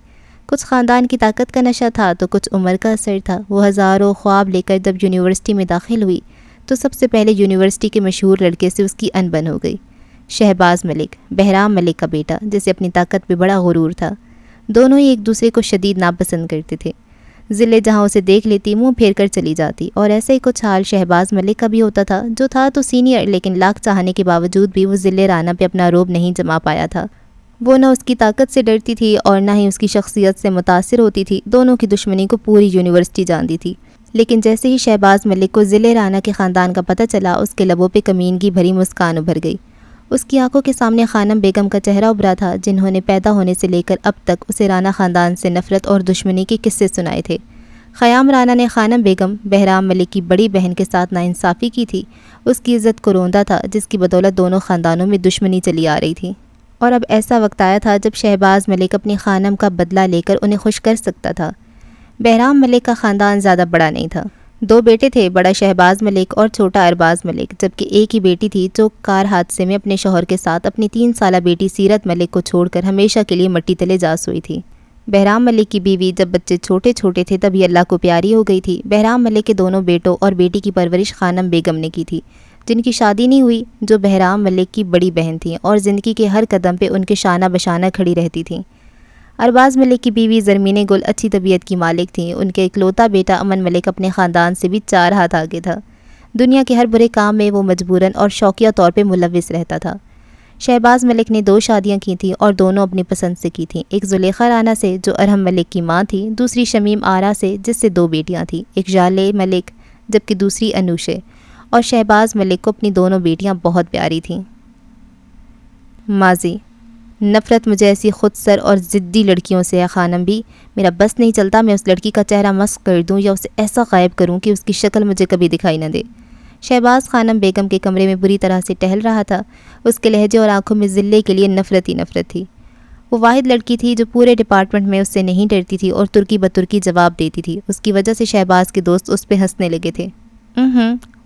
کچھ خاندان کی طاقت کا نشہ تھا تو کچھ عمر کا اثر تھا۔ وہ ہزاروں خواب لے کر جب یونیورسٹی میں داخل ہوئی تو سب سے پہلے یونیورسٹی کے مشہور لڑکے سے اس کی انبن ہو گئی۔ شہباز ملک، بہرام ملک کا بیٹا، جسے اپنی طاقت پہ بڑا غرور تھا۔ دونوں ہی ایک دوسرے کو شدید ناپسند کرتے تھے۔ ضلع جہاں اسے دیکھ لیتی منہ پھیر کر چلی جاتی، اور ایسا ہی کچھ حال شہباز ملک کا بھی ہوتا تھا، جو تھا تو سینئر، لیکن لاکھ چاہنے کے باوجود بھی وہ ضلع رانا پہ اپنا روب نہیں جما پایا تھا۔ وہ نہ اس کی طاقت سے ڈرتی تھی اور نہ ہی اس کی شخصیت سے متاثر ہوتی تھی۔ دونوں کی دشمنی کو پوری یونیورسٹی جانتی تھی، لیکن جیسے ہی شہباز ملک کو ضلع رانا کے خاندان کا پتہ چلا، اس کے لبوں پہ کمینگی بھری مسکان ابھر گئی۔ اس کی آنکھوں کے سامنے خانم بیگم کا چہرہ ابھرا تھا، جنہوں نے پیدا ہونے سے لے کر اب تک اسے رانا خاندان سے نفرت اور دشمنی کے قصے سنائے تھے۔ خیام رانا نے خانم بیگم، بہرام ملک کی بڑی بہن کے ساتھ ناانصافی کی تھی۔ اس کی عزت کو روندا تھا، جس کی بدولت دونوں خاندانوں میں دشمنی چلی آ رہی تھی۔ اور اب ایسا وقت آیا تھا جب شہباز ملک اپنی خانم کا بدلہ لے کر انہیں خوش کر سکتا تھا۔ بہرام ملک کا خاندان زیادہ بڑا نہیں تھا۔ 2 بیٹے تھے، بڑا شہباز ملک اور چھوٹا ارباز ملک، جبکہ ایک ہی بیٹی تھی جو کار حادثے میں اپنے شوہر کے ساتھ اپنی 3 سالہ بیٹی سیرت ملک کو چھوڑ کر ہمیشہ کے لیے مٹی تلے جا سوئی تھی۔ بہرام ملک کی بیوی جب بچے چھوٹے چھوٹے تھے تبھی اللہ کو پیاری ہو گئی تھی۔ بہرام ملک کے دونوں بیٹوں اور بیٹی کی پرورش خانم بیگم نے کی تھی، جن کی شادی نہیں ہوئی، جو بہرام ملک کی بڑی بہن تھیں اور زندگی کے ہر قدم پہ ان کے شانہ بشانہ کھڑی رہتی تھیں۔ ارباز ملک کی بیوی زرمین گل اچھی طبیعت کی مالک تھیں۔ ان کے اکلوتا بیٹا امن ملک اپنے خاندان سے بھی 4 ہاتھ آگے تھا۔ دنیا کے ہر برے کام میں وہ مجبوراً اور شوقیہ طور پہ ملوث رہتا تھا۔ شہباز ملک نے 2 شادیاں کی تھیں اور دونوں اپنی پسند سے کی تھیں۔ ایک زلیخا رانا سے جو ارحم ملک کی ماں تھی، دوسری شمیم آرا سے جس سے 2 بیٹیاں تھیں، ایک جالے ملک جبکہ دوسری انوشے۔ اور شہباز ملک کو اپنی دونوں بیٹیاں بہت پیاری تھیں۔ ماضی: نفرت مجھے ایسی خود سر اور ضدی لڑکیوں سے ہے خانم بھی، میرا بس نہیں چلتا میں اس لڑکی کا چہرہ مسخ کر دوں یا اسے ایسا غائب کروں کہ اس کی شکل مجھے کبھی دکھائی نہ دے۔ شہباز خانم بیگم کے کمرے میں بری طرح سے ٹہل رہا تھا۔ اس کے لہجے اور آنکھوں میں ضلع کے لیے نفرت ہی نفرت تھی۔ وہ واحد لڑکی تھی جو پورے ڈپارٹمنٹ میں اس سے نہیں ڈرتی تھی اور ترکی بترکی جواب دیتی تھی۔ اس کی وجہ سے شہباز کے دوست اس پہ ہنسنے لگے تھے۔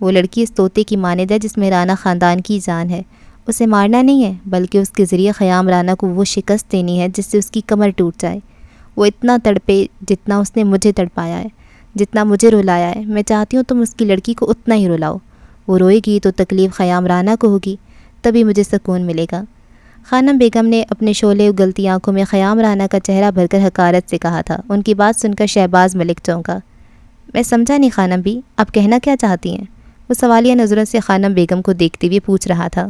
وہ لڑکی اس طوطے کی مانند ہے جس میں رانا خاندان کی جان ہے۔ اسے مارنا نہیں ہے، بلکہ اس کے ذریعے خیام رانا کو وہ شکست دینی ہے جس سے اس کی کمر ٹوٹ جائے۔ وہ اتنا تڑپے جتنا اس نے مجھے تڑپایا ہے، جتنا مجھے رلایا ہے۔ میں چاہتی ہوں تم اس کی لڑکی کو اتنا ہی رلاؤ۔ وہ روئے گی تو تکلیف خیام رانا کو ہوگی، تبھی مجھے سکون ملے گا۔ خانم بیگم نے اپنے شعلے اگلتی آنکھوں میں خیام رانا کا چہرہ بھر کر حقارت سے کہا تھا۔ ان کی بات سن کر شہباز ملک چونکا۔ میں سمجھا نہیں خانم بھی، آپ کہنا کیا چاہتی ہیں؟ وہ سوالیہ نظروں سے خانم بیگم کو دیکھتے ہوئے پوچھ رہا تھا۔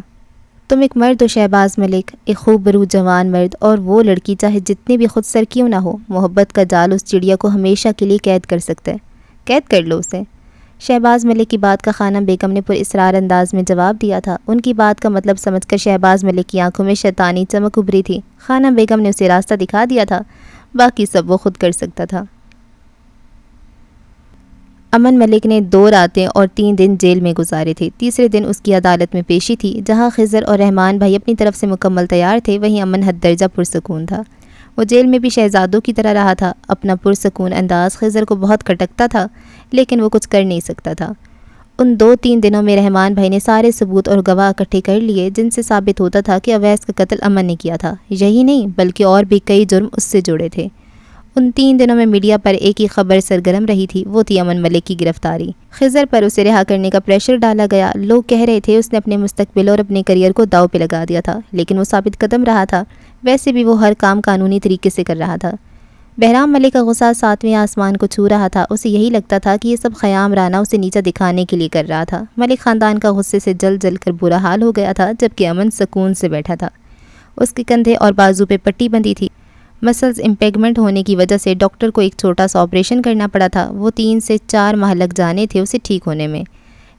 تم ایک مرد ہو شہباز ملک، ایک خوب برو جوان مرد، اور وہ لڑکی چاہے جتنی بھی خود سر کیوں نہ ہو، محبت کا جال اس چڑیا کو ہمیشہ کے لیے قید کر سکتا ہے۔ قید کر لو اسے۔ شہباز ملک کی بات کا خانم بیگم نے پر اصرار انداز میں جواب دیا تھا۔ ان کی بات کا مطلب سمجھ کر شہباز ملک کی آنکھوں میں شیطانی چمک ابھری تھی۔ خانم بیگم نے اسے راستہ دکھا دیا تھا، باقی سب وہ خود کر سکتا تھا۔ امن ملک نے 2 راتیں اور 3 دن جیل میں گزارے تھے۔ تیسرے دن اس کی عدالت میں پیشی تھی۔ جہاں خضر اور رحمان بھائی اپنی طرف سے مکمل تیار تھے، وہیں امن حد درجہ پرسکون تھا۔ وہ جیل میں بھی شہزادوں کی طرح رہا تھا۔ اپنا پرسکون انداز خضر کو بہت کھٹکتا تھا، لیکن وہ کچھ کر نہیں سکتا تھا۔ ان 2-3 دنوں میں رحمان بھائی نے سارے ثبوت اور گواہ اکٹھے کر لیے، جن سے ثابت ہوتا تھا کہ اویس کا قتل امن نے کیا تھا۔ یہی نہیں بلکہ اور بھی کئی جرم اس سے جڑے تھے۔ ان 3 دنوں میں میڈیا پر ایک ہی خبر سرگرم رہی تھی، وہ تھی امن ملک کی گرفتاری۔ خضر پر اسے رہا کرنے کا پریشر ڈالا گیا۔ لوگ کہہ رہے تھے اس نے اپنے مستقبل اور اپنے کیریئر کو داؤ پہ لگا دیا تھا، لیکن وہ ثابت قدم رہا تھا۔ ویسے بھی وہ ہر کام قانونی طریقے سے کر رہا تھا۔ بہرام ملک کا غصہ 7ویں آسمان کو چھو رہا تھا۔ اسے یہی لگتا تھا کہ یہ سب خیام رانہ اسے نیچا دکھانے کے لیے کر رہا تھا۔ ملک خاندان کا غصے سے جل جل کر برا حال ہو گیا تھا، جبکہ امن سکون سے بیٹھا تھا۔ اس کے کندھے اور بازو پہ پٹی بندھی تھی۔ مسلز امپیگمنٹ ہونے کی وجہ سے ڈاکٹر کو ایک چھوٹا سا آپریشن کرنا پڑا تھا۔ وہ 3 سے 4 ماہ لگ جانے تھے اسے ٹھیک ہونے میں۔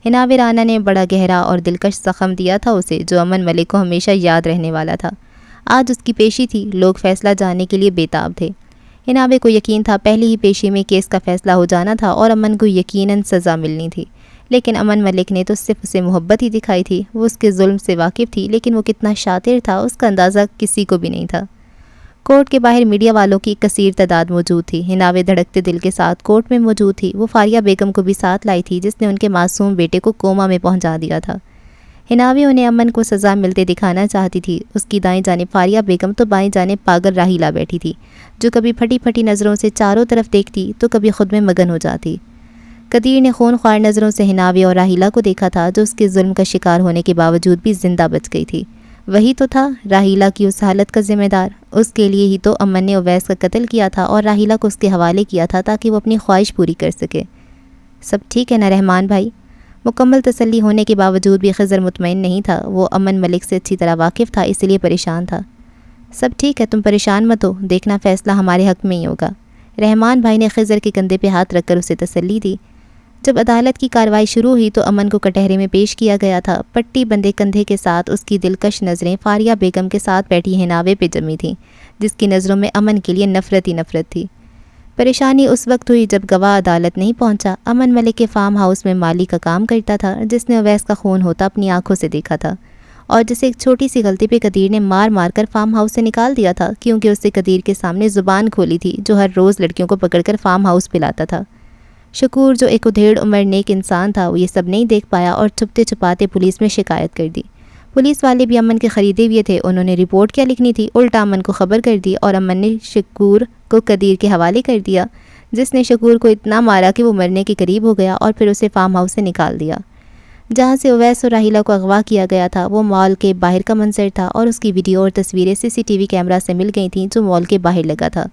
حناوِ رانا نے بڑا گہرا اور دلکش زخم دیا تھا اسے، جو امن ملک کو ہمیشہ یاد رہنے والا تھا۔ آج اس کی پیشی تھی۔ لوگ فیصلہ جاننے کے لیے بےتاب تھے۔ حناوے کو یقین تھا پہلی ہی پیشی میں کیس کا فیصلہ ہو جانا تھا اور امن کو یقیناً سزا ملنی تھی، لیکن امن ملک نے تو صرف اسے محبت ہی دکھائی تھی۔ وہ اس کے ظلم سے واقف تھی، لیکن وہ کتنا شاطر تھا اس کا اندازہ کسی کو بھی نہیں تھا۔ کورٹ کے باہر میڈیا والوں کی کثیر تعداد موجود تھی۔ حناوے دھڑکتے دل کے ساتھ کورٹ میں موجود تھی۔ وہ فاریہ بیگم کو بھی ساتھ لائی تھی، جس نے ان کے معصوم بیٹے کو کوما میں پہنچا دیا تھا۔ حناوے انہیں امن کو سزا ملتے دکھانا چاہتی تھی۔ اس کی دائیں جانب فاریہ بیگم تو بائیں جانب پاگل راہیلہ بیٹھی تھی، جو کبھی پھٹی پھٹی نظروں سے چاروں طرف دیکھتی تو کبھی خود میں مگن ہو جاتی۔ قدیر نے خون خوار نظروں سے حناوے اور راہیلہ کو دیکھا تھا، جو اس کے ظلم کا شکار ہونے کے باوجود بھی زندہ بچ گئی تھی۔ وہی تو تھا راہیلہ کی اس حالت کا ذمہ دار۔ اس کے لیے ہی تو امن نے اویس کا قتل کیا تھا اور راہیلہ کو اس کے حوالے کیا تھا تاکہ وہ اپنی خواہش پوری کر سکے۔ سب ٹھیک ہے نا رحمان بھائی؟ مکمل تسلی ہونے کے باوجود بھی خضر مطمئن نہیں تھا۔ وہ امن ملک سے اچھی طرح واقف تھا، اس لیے پریشان تھا۔ سب ٹھیک ہے، تم پریشان مت ہو، دیکھنا فیصلہ ہمارے حق میں ہی ہوگا۔ رحمان بھائی نے خضر کے کندھے پہ ہاتھ رکھ کر اسے تسلی دی۔ جب عدالت کی کارروائی شروع ہوئی تو امن کو کٹہرے میں پیش کیا گیا تھا۔ پٹی بندے کندھے کے ساتھ اس کی دلکش نظریں فاریہ بیگم کے ساتھ بیٹھی حناوے پہ جمی تھیں، جس کی نظروں میں امن کے لیے نفرت ہی نفرت تھی۔ پریشانی اس وقت ہوئی جب گواہ عدالت نہیں پہنچا۔ امن ملک کے فارم ہاؤس میں مالی کا کام کرتا تھا، جس نے اویس کا خون ہوتا اپنی آنکھوں سے دیکھا تھا، اور جسے ایک چھوٹی سی غلطی پہ قدیر نے مار مار کر فارم ہاؤس سے نکال دیا تھا، کیونکہ اس سے قدیر کے سامنے زبان کھولی تھی، جو ہر روز لڑکیوں کو پکڑ کر فارم ہاؤس پہ لاتا تھا۔ شکور، جو ایک ادھیڑ عمر نیک انسان تھا، وہ یہ سب نہیں دیکھ پایا اور چھپتے چھپاتے پولیس میں شکایت کر دی۔ پولیس والے بھی امن کے خریدے ہوئے تھے۔ انہوں نے رپورٹ کیا لکھنی تھی، الٹا امن کو خبر کر دی، اور امن نے شکور کو قدیر کے حوالے کر دیا، جس نے شکور کو اتنا مارا کہ وہ مرنے کے قریب ہو گیا، اور پھر اسے فارم ہاؤس سے نکال دیا جہاں سے اویس اور راہیلہ کو اغوا کیا گیا تھا۔ وہ مال کے باہر کا منظر تھا، اور اس کی ویڈیو اور تصویریں CCTV کیمرہ سے مل گئی تھیں، جو مال کے باہر لگا تھا۔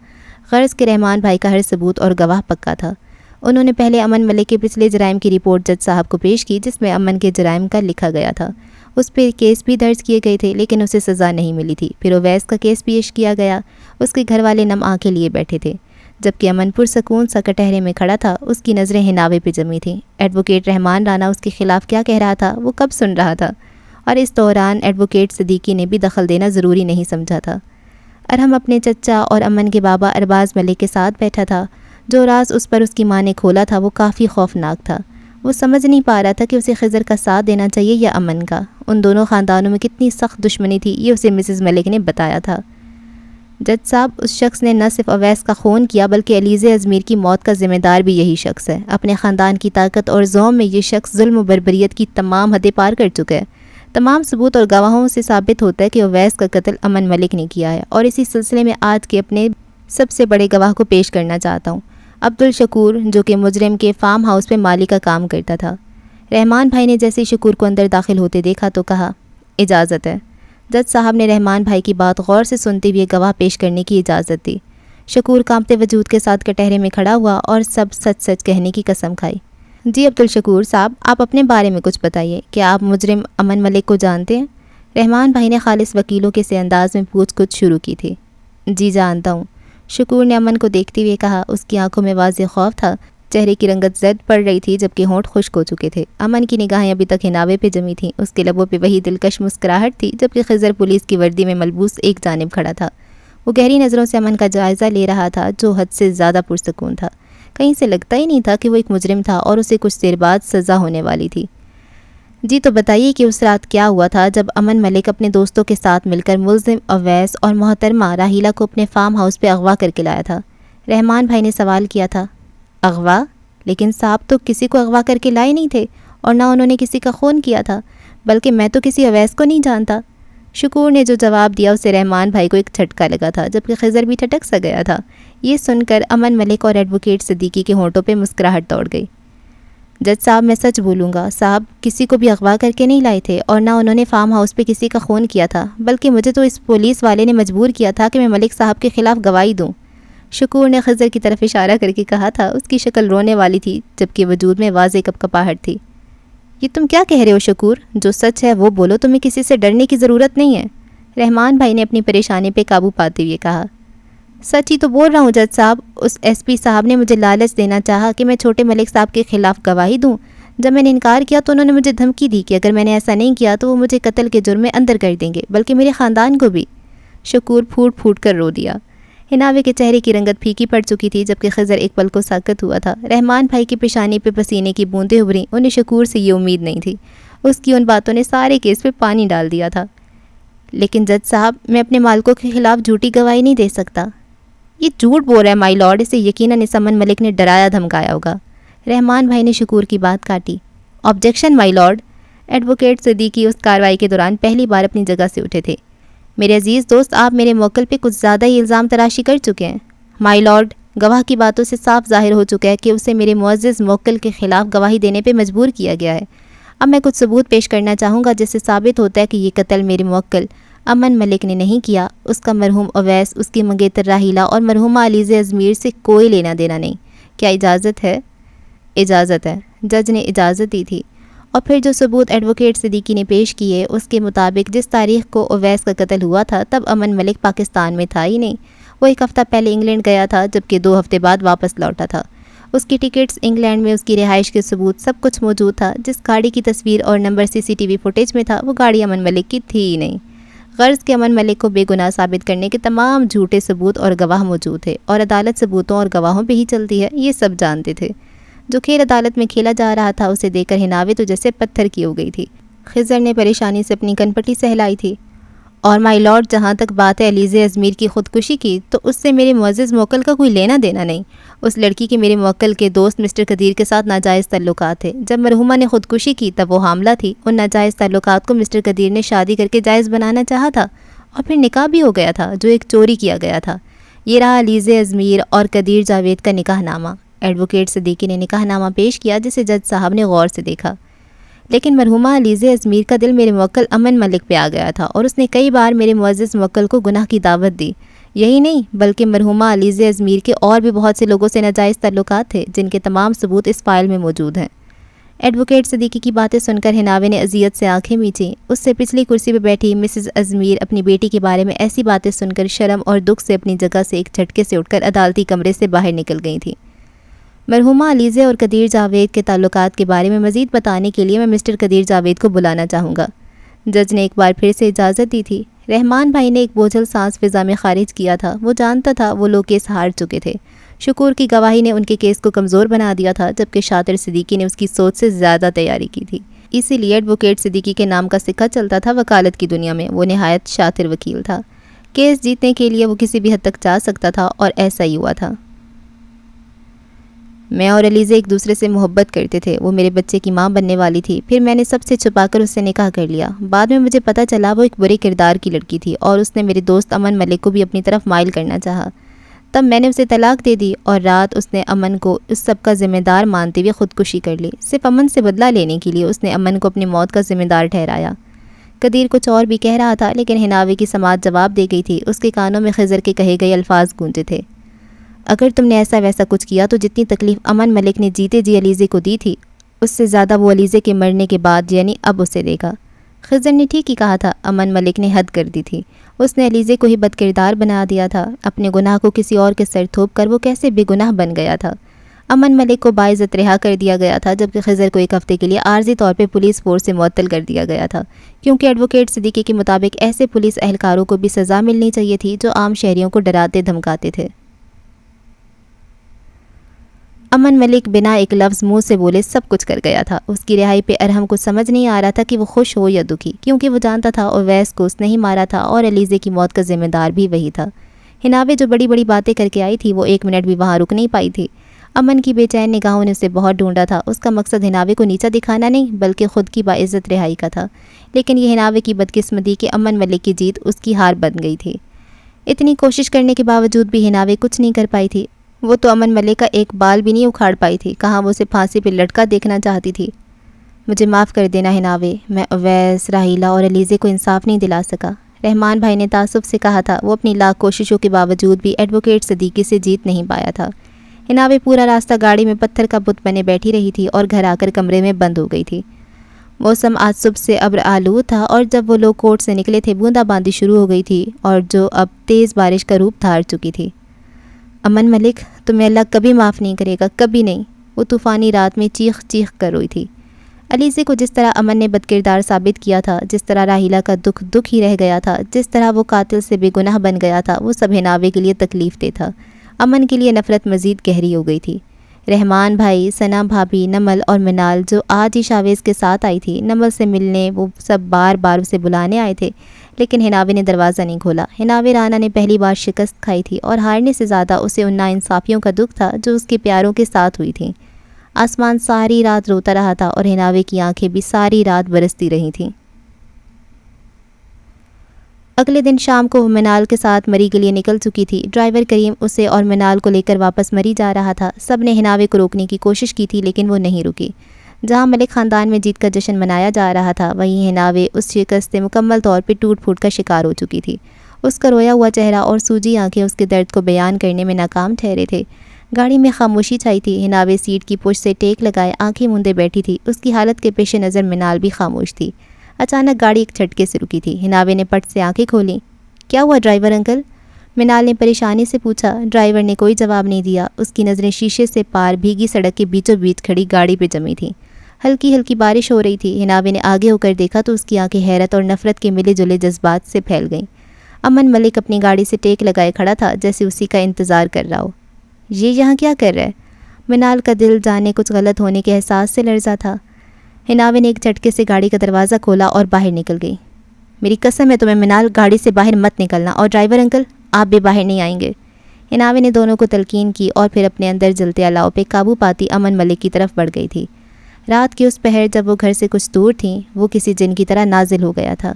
غرض کہ رحمان بھائی کا ہر ثبوت اور گواہ پکا تھا۔ انہوں نے پہلے امن ملک کے پچھلے جرائم کی رپورٹ جج صاحب کو پیش کی، جس میں امن کے جرائم کا لکھا گیا تھا۔ اس پہ کیس بھی درج کیے گئے تھے، لیکن اسے سزا نہیں ملی تھی۔ پھر اویس کا کیس پیش کیا گیا۔ اس کے گھر والے نم آنکھیں لیے بیٹھے تھے، جبکہ امن پرسکون سا کٹہرے میں کھڑا تھا۔ اس کی نظریں حناوے پہ جمی تھیں۔ ایڈوکیٹ رحمان رانا اس کے خلاف کیا کہہ رہا تھا، وہ کب سن رہا تھا، اور اس دوران ایڈوکیٹ صدیقی نے بھی دخل دینا ضروری نہیں سمجھا تھا۔ ارحم اپنے چچا اور امن کے بابا ارباز ملک کے ساتھ بیٹھا تھا۔ جو راز اس پر اس کی ماں نے کھولا تھا، وہ کافی خوفناک تھا۔ وہ سمجھ نہیں پا رہا تھا کہ اسے خضر کا ساتھ دینا چاہیے یا امن کا۔ ان دونوں خاندانوں میں کتنی سخت دشمنی تھی، یہ اسے مسز ملک نے بتایا تھا۔ جج صاحب، اس شخص نے نہ صرف اویس کا خون کیا، بلکہ علیزہ ازمیر کی موت کا ذمہ دار بھی یہی شخص ہے۔ اپنے خاندان کی طاقت اور زوم میں یہ شخص ظلم و بربریت کی تمام حدیں پار کر چکا ہے۔ تمام ثبوت اور گواہوں سے ثابت ہوتا ہے کہ اویس کا قتل امن ملک نے کیا ہے، اور اسی سلسلے میں آج کے اپنے سب سے بڑے گواہ کو پیش کرنا چاہتا ہوں، عبدالشکور، جو کہ مجرم کے فارم ہاؤس میں مالی کا کام کرتا تھا۔ رحمان بھائی نے جیسے شکور کو اندر داخل ہوتے دیکھا تو کہا، اجازت ہے۔ جج صاحب نے رحمان بھائی کی بات غور سے سنتے ہوئے گواہ پیش کرنے کی اجازت دی۔ شکور کانپتے وجود کے ساتھ کٹہرے میں کھڑا ہوا اور سب سچ سچ کہنے کی قسم کھائی۔ جی عبدالشکور صاحب، آپ اپنے بارے میں کچھ بتائیے، کیا آپ مجرم امن ملک کو جانتے ہیں؟ رحمان بھائی نے خالص وکیلوں کے سے انداز میں پوچھ کچھ شروع کی تھی۔ جی جانتا ہوں، شکور نے امن کو دیکھتے ہوئے کہا۔ اس کی آنکھوں میں واضح خوف تھا، چہرے کی رنگت زرد پڑ رہی تھی جبکہ ہونٹ خشک ہو چکے تھے۔ امن کی نگاہیں ابھی تک حناوے پہ جمی تھیں، اس کے لبوں پہ وہی دلکش مسکراہٹ تھی جبکہ خضر پولیس کی وردی میں ملبوس ایک جانب کھڑا تھا۔ وہ گہری نظروں سے امن کا جائزہ لے رہا تھا جو حد سے زیادہ پرسکون تھا۔ کہیں سے لگتا ہی نہیں تھا کہ وہ ایک مجرم تھا اور اسے کچھ دیر بعد سزا ہونے والی تھی۔ جی تو بتائیے کہ اس رات کیا ہوا تھا جب امن ملک اپنے دوستوں کے ساتھ مل کر ملزم اویس اور محترمہ راحیلہ کو اپنے فارم ہاؤس پہ اغوا کر کے لایا تھا؟ رحمان بھائی نے سوال کیا تھا۔ اغوا؟ لیکن صاحب تو کسی کو اغوا کر کے لائے نہیں تھے اور نہ انہوں نے کسی کا خون کیا تھا، بلکہ میں تو کسی اویس کو نہیں جانتا۔ شکور نے جو جواب دیا اسے رحمان بھائی کو ایک جھٹکا لگا تھا جبکہ خضر بھی ٹھٹک سا گیا تھا۔ یہ سن کر امن ملک اور ایڈوکیٹ صدیقی کے ہونٹوں پہ مسکراہٹ دوڑ گئی۔ جج صاحب میں سچ بولوں گا، صاحب کسی کو بھی اغوا کر کے نہیں لائے تھے اور نہ انہوں نے فارم ہاؤس پہ کسی کا خون کیا تھا، بلکہ مجھے تو اس پولیس والے نے مجبور کیا تھا کہ میں ملک صاحب کے خلاف گواہی دوں۔ شکور نے خضر کی طرف اشارہ کر کے کہا تھا۔ اس کی شکل رونے والی تھی جبکہ وجود میں واضح کپکپاہٹ تھی۔ یہ تم کیا کہہ رہے ہو شکور؟ جو سچ ہے وہ بولو، تمہیں کسی سے ڈرنے کی ضرورت نہیں ہے۔ رحمان بھائی نے اپنی پریشانی پہ قابو پاتے ہوئے کہا۔ سچ ہی تو بول رہا ہوں جج صاحب، اس ایس پی صاحب نے مجھے لالچ دینا چاہا کہ میں چھوٹے ملک صاحب کے خلاف گواہی دوں۔ جب میں نے انکار کیا تو انہوں نے مجھے دھمکی دی کہ اگر میں نے ایسا نہیں کیا تو وہ مجھے قتل کے جرم میں اندر کر دیں گے، بلکہ میرے خاندان کو بھی۔ شکور پھوٹ پھوٹ کر رو دیا۔ حناوے کے چہرے کی رنگت پھیکی پڑ چکی تھی جبکہ خضر ایک پل کو ساکت ہوا تھا۔ رحمان بھائی کی پیشانی پہ پسینے کی بوندیں ابھریں، انہیں شکور سے یہ امید نہیں تھی۔ اس کی ان باتوں نے سارے کیس پہ پانی ڈال دیا تھا۔ لیکن جج صاحب، میں اپنے مالکوں کے خلاف جھوٹی گواہی نہیں دے سکتا۔ یہ جھوٹ بول رہا ہے مائی لارڈ، اسے یقیناً اس امن ملک نے ڈرایا دھمکایا ہوگا۔ رحمان بھائی نے شکور کی بات کاٹی۔ آبجیکشن مائی لارڈ۔ ایڈوکیٹ صدیقی اس کارروائی کے دوران پہلی بار اپنی جگہ سے اٹھے تھے۔ میرے عزیز دوست، آپ میرے موکل پہ کچھ زیادہ ہی الزام تراشی کر چکے ہیں۔ مائی لارڈ، گواہ کی باتوں سے صاف ظاہر ہو چکا ہے کہ اسے میرے معزز موکل کے خلاف گواہی دینے پہ مجبور کیا گیا ہے۔ اب میں کچھ ثبوت پیش کرنا چاہوں گا جس سے ثابت ہوتا ہے کہ یہ قتل میرے موکل امن ملک نے نہیں کیا۔ اس کا مرحوم اویس، اس کی منگیتر راحیلہ اور مرحومہ علیزہ ازمیر سے کوئی لینا دینا نہیں۔ کیا اجازت ہے؟ اجازت ہے، جج نے اجازت دی تھی۔ اور پھر جو ثبوت ایڈوکیٹ صدیقی نے پیش کیے اس کے مطابق جس تاریخ کو اویس کا قتل ہوا تھا تب امن ملک پاکستان میں تھا ہی نہیں۔ وہ ایک ہفتہ پہلے انگلینڈ گیا تھا جبکہ 2 ہفتے بعد واپس لوٹا تھا۔ اس کی ٹکٹس، انگلینڈ میں اس کی رہائش کے ثبوت، سب کچھ موجود تھا۔ جس گاڑی کی تصویر اور نمبر CCTV فوٹیج میں تھا وہ گاڑی امن ملک کی تھی ہی نہیں۔ غرض کہ امن ملک کو بے گناہ ثابت کرنے کے تمام جھوٹے ثبوت اور گواہ موجود تھے اور عدالت ثبوتوں اور گواہوں پہ ہی چلتی ہے، یہ سب جانتے تھے۔ جو کھیل عدالت میں کھیلا جا رہا تھا اسے دیکھ کر حناوے تو جیسے پتھر کی ہو گئی تھی۔ خضر نے پریشانی سے اپنی کنپٹی سہلائی تھی۔ اور مائی لارڈ، جہاں تک بات ہے علیزہ ازمیر کی خودکشی کی تو اس سے میرے معزز موکل کا کوئی لینا دینا نہیں۔ اس لڑکی کے میرے موکل کے دوست مسٹر قدیر کے ساتھ ناجائز تعلقات تھے۔ جب مرحومہ نے خودکشی کی تب وہ حاملہ تھی۔ ان ناجائز تعلقات کو مسٹر قدیر نے شادی کر کے جائز بنانا چاہا تھا اور پھر نکاح بھی ہو گیا تھا جو ایک چوری کیا گیا تھا۔ یہ رہا علیزہ ازمیر اور قدیر جاوید کا نکاح نامہ۔ ایڈوکیٹ صدیقی نے نکاح نامہ پیش کیا جسے جج صاحب نے غور سے دیکھا۔ لیکن مرحومہ علیزہ ازمیر کا دل میرے موکل امن ملک پہ آ گیا تھا اور اس نے کئی بار میرے معزز موکل کو گناہ کی دعوت دی۔ یہی نہیں بلکہ مرحومہ علیزہ ازمیر کے اور بھی بہت سے لوگوں سے ناجائز تعلقات تھے جن کے تمام ثبوت اس فائل میں موجود ہیں۔ ایڈوکیٹ صدیقی کی باتیں سن کر حناوے نے اذیت سے آنکھیں میچیں۔ اس سے پچھلی کرسی پہ بیٹھی مسز ازمیر اپنی بیٹی کے بارے میں ایسی باتیں سن کر شرم اور دکھ سے اپنی جگہ سے ایک جھٹکے سے اٹھ کر عدالتی کمرے سے باہر نکل گئی تھیں۔ مرحومہ علیزہ اور قدیر جاوید کے تعلقات کے بارے میں مزید بتانے کے لیے میں مسٹر قدیر جاوید کو بلانا چاہوں گا۔ جج نے ایک بار پھر سے اجازت دی تھی۔ رحمان بھائی نے ایک بوجھل سانس فضا میں خارج کیا تھا۔ وہ جانتا تھا وہ لوگ کیس ہار چکے تھے۔ شکور کی گواہی نے ان کے کیس کو کمزور بنا دیا تھا جبکہ شاطر صدیقی نے اس کی سوچ سے زیادہ تیاری کی تھی۔ اسی لیے ایڈوکیٹ صدیقی کے نام کا سکہ چلتا تھا وکالت کی دنیا میں۔ وہ نہایت شاطر وکیل تھا۔ کیس جیتنے کے لیے وہ کسی بھی حد تک جا سکتا تھا اور ایسا ہی ہوا تھا۔ میں اور علیزہ ایک دوسرے سے محبت کرتے تھے۔ وہ میرے بچے کی ماں بننے والی تھی۔ پھر میں نے سب سے چھپا کر اس سے نکاح کر لیا۔ بعد میں مجھے پتہ چلا وہ ایک برے کردار کی لڑکی تھی اور اس نے میرے دوست امن ملک کو بھی اپنی طرف مائل کرنا چاہا۔ تب میں نے اسے طلاق دے دی اور رات اس نے امن کو اس سب کا ذمہ دار مانتے ہوئے خودکشی کر لی۔ صرف امن سے بدلہ لینے کے لیے اس نے امن کو اپنی موت کا ذمہ دار ٹھہرایا۔ قدیر کچھ اور بھی کہہ رہا تھا لیکن حناوے کی سماعت جواب دے گئی تھی۔ اس کے کانوں میں خضر کے کہے گئے الفاظ گونجے تھے۔ اگر تم نے ایسا ویسا کچھ کیا تو جتنی تکلیف امن ملک نے جیتے جی علیزے کو دی تھی اس سے زیادہ وہ علیزے کے مرنے کے بعد یعنی اب اسے دے گا۔ خضر نے ٹھیک ہی کہا تھا، امن ملک نے حد کر دی تھی۔ اس نے علیزے کو ہی بد کردار بنا دیا تھا۔ اپنے گناہ کو کسی اور کے سر تھوپ کر وہ کیسے بے گناہ بن گیا تھا۔ امن ملک کو باعزت رہا کر دیا گیا تھا، جبکہ خضر کو ایک ہفتے کے لیے عارضی طور پہ پولیس فورس سے معطل کر دیا گیا تھا، کیونکہ ایڈوکیٹ صدیقی کے مطابق ایسے پولیس اہلکاروں کو بھی سزا ملنی چاہیے تھی جو عام شہریوں کو ڈراتے دھمکاتے تھے۔ امن ملک بنا ایک لفظ منہ سے بولے سب کچھ کر گیا تھا۔ اس کی رہائی پہ ارحم کو سمجھ نہیں آ رہا تھا کہ وہ خوش ہو یا دکھی، کیونکہ وہ جانتا تھا اویس کو اس نے ہی مارا تھا اور علیزے کی موت کا ذمہ دار بھی وہی تھا۔ حناوے جو بڑی بڑی باتیں کر کے آئی تھی وہ ایک منٹ بھی وہاں رک نہیں پائی تھی۔ امن کی بے چین نگاہوں نے اسے بہت ڈھونڈا تھا۔ اس کا مقصد حناوے کو نیچا دکھانا نہیں بلکہ خود کی باعزت رہائی کا تھا، لیکن یہ حناوے کی بدقسمتی کہ امن ملک کی جیت اس کی ہار بن گئی تھی۔ اتنی کوشش کرنے کے باوجود بھی حناوے کچھ نہیں کر پائی تھی۔ وہ تو امن ملک کا ایک بال بھی نہیں اکھاڑ پائی تھی، کہاں وہ اسے پھانسی پہ لٹکا دیکھنا چاہتی تھی۔ مجھے معاف کر دینا حناوے، میں اویس، راحیلہ اور علیزے کو انصاف نہیں دلا سکا، رحمان بھائی نے تعصب سے کہا تھا۔ وہ اپنی لاکھ کوششوں کے باوجود بھی ایڈوکیٹ صدیقی سے جیت نہیں پایا تھا۔ حناوے پورا راستہ گاڑی میں پتھر کا بت بنے بیٹھی رہی تھی اور گھر آ کر کمرے میں بند ہو گئی تھی۔ موسم آج صبح سے ابر آلود تھا اور جب وہ لوگ کورٹ سے نکلے تھے بوندا باندی شروع ہو گئی تھی اور جو اب تیز بارش کا روپ دھار چکی تھی۔ امن ملک، تمہیں اللہ کبھی معاف نہیں کرے گا، کبھی نہیں، وہ طوفانی رات میں چیخ چیخ کر روئی تھی۔ علیزے کو جس طرح امن نے بدکردار ثابت کیا تھا، جس طرح راحیلہ کا دکھ دکھ ہی رہ گیا تھا، جس طرح وہ قاتل سے بے گناہ بن گیا تھا، وہ سب حناوے کے لیے تکلیف دہ تھا۔ امن کے لیے نفرت مزید گہری ہو گئی تھی۔ رحمان بھائی، ثنا بھابھی، نمل اور منال جو آج ہی شاویز کے ساتھ آئی تھی، نمل سے ملنے وہ سب بار بار اسے بلانے آئے تھے، لیکن حناوے نے دروازہ نہیں کھولا۔ حناوے رانا نے پہلی بار شکست کھائی تھی اور ہارنے سے زیادہ اسے ان ناانصافیوں کا دکھ تھا جو اس کے پیاروں کے ساتھ ہوئی تھیں۔ آسمان ساری رات روتا رہا تھا اور حناوے کی آنکھیں بھی ساری رات برستی رہی تھیں۔ اگلے دن شام کو وہ منال کے ساتھ مری کے لیے نکل چکی تھی۔ ڈرائیور کریم اسے اور منال کو لے کر واپس مری جا رہا تھا۔ سب نے حناوے کو روکنے کی کوشش کی تھی لیکن وہ نہیں رکی۔ جہاں ملک خاندان میں جیت کا جشن منایا جا رہا تھا، وہیں حناوے اس شکست سے مکمل طور پہ ٹوٹ پھوٹ کا شکار ہو چکی تھی۔ اس کا رویا ہوا چہرہ اور سوجی آنکھیں اس کے درد کو بیان کرنے میں ناکام ٹھہرے تھے۔ گاڑی میں خاموشی چھائی تھی۔ حناوے سیٹ کی پشت سے ٹیک لگائے آنکھیں موندے بیٹھی تھی۔ اس کی حالت کے پیش نظر منال بھی خاموش تھی۔ اچانک گاڑی ایک جھٹکے سے رکی تھی۔ حناوے نے پٹ سے آنکھیں کھولیں۔ کیا ہوا ڈرائیور انکل؟ منال نے پریشانی سے پوچھا۔ ڈرائیور نے کوئی جواب نہیں دیا۔ اس کی نظریں شیشے سے پار بھیگی سڑک کے بیچوں بیچ کھڑی گاڑی پہ جمی تھیں۔ ہلکی ہلکی بارش ہو رہی تھی۔ حناوے نے آگے ہو کر دیکھا تو اس کی آنکھیں حیرت اور نفرت کے ملے جلے جذبات سے پھیل گئیں۔ امن ملک اپنی گاڑی سے ٹیک لگائے کھڑا تھا جیسے اسی کا انتظار کر رہا ہو۔ یہ یہاں کیا کر رہا ہے؟ منال کا دل جانے کچھ غلط ہونے کے احساس سے لرزا تھا۔ حناوے نے ایک جھٹکے سے گاڑی کا دروازہ کھولا اور باہر نکل گئی۔ میری قسم ہے تمہیں منال، گاڑی سے باہر مت نکلنا، اور ڈرائیور انکل آپ بھی باہر نہیں آئیں گے۔ حناوے نے دونوں کو تلقین کی اور پھر اپنے اندر جلتے الاؤ پہ قابو پاتی امن ملک کی طرف بڑھ گئی تھی۔ رات کی اس پہر جب وہ گھر سے کچھ دور تھیں، وہ کسی جن کی طرح نازل ہو گیا تھا۔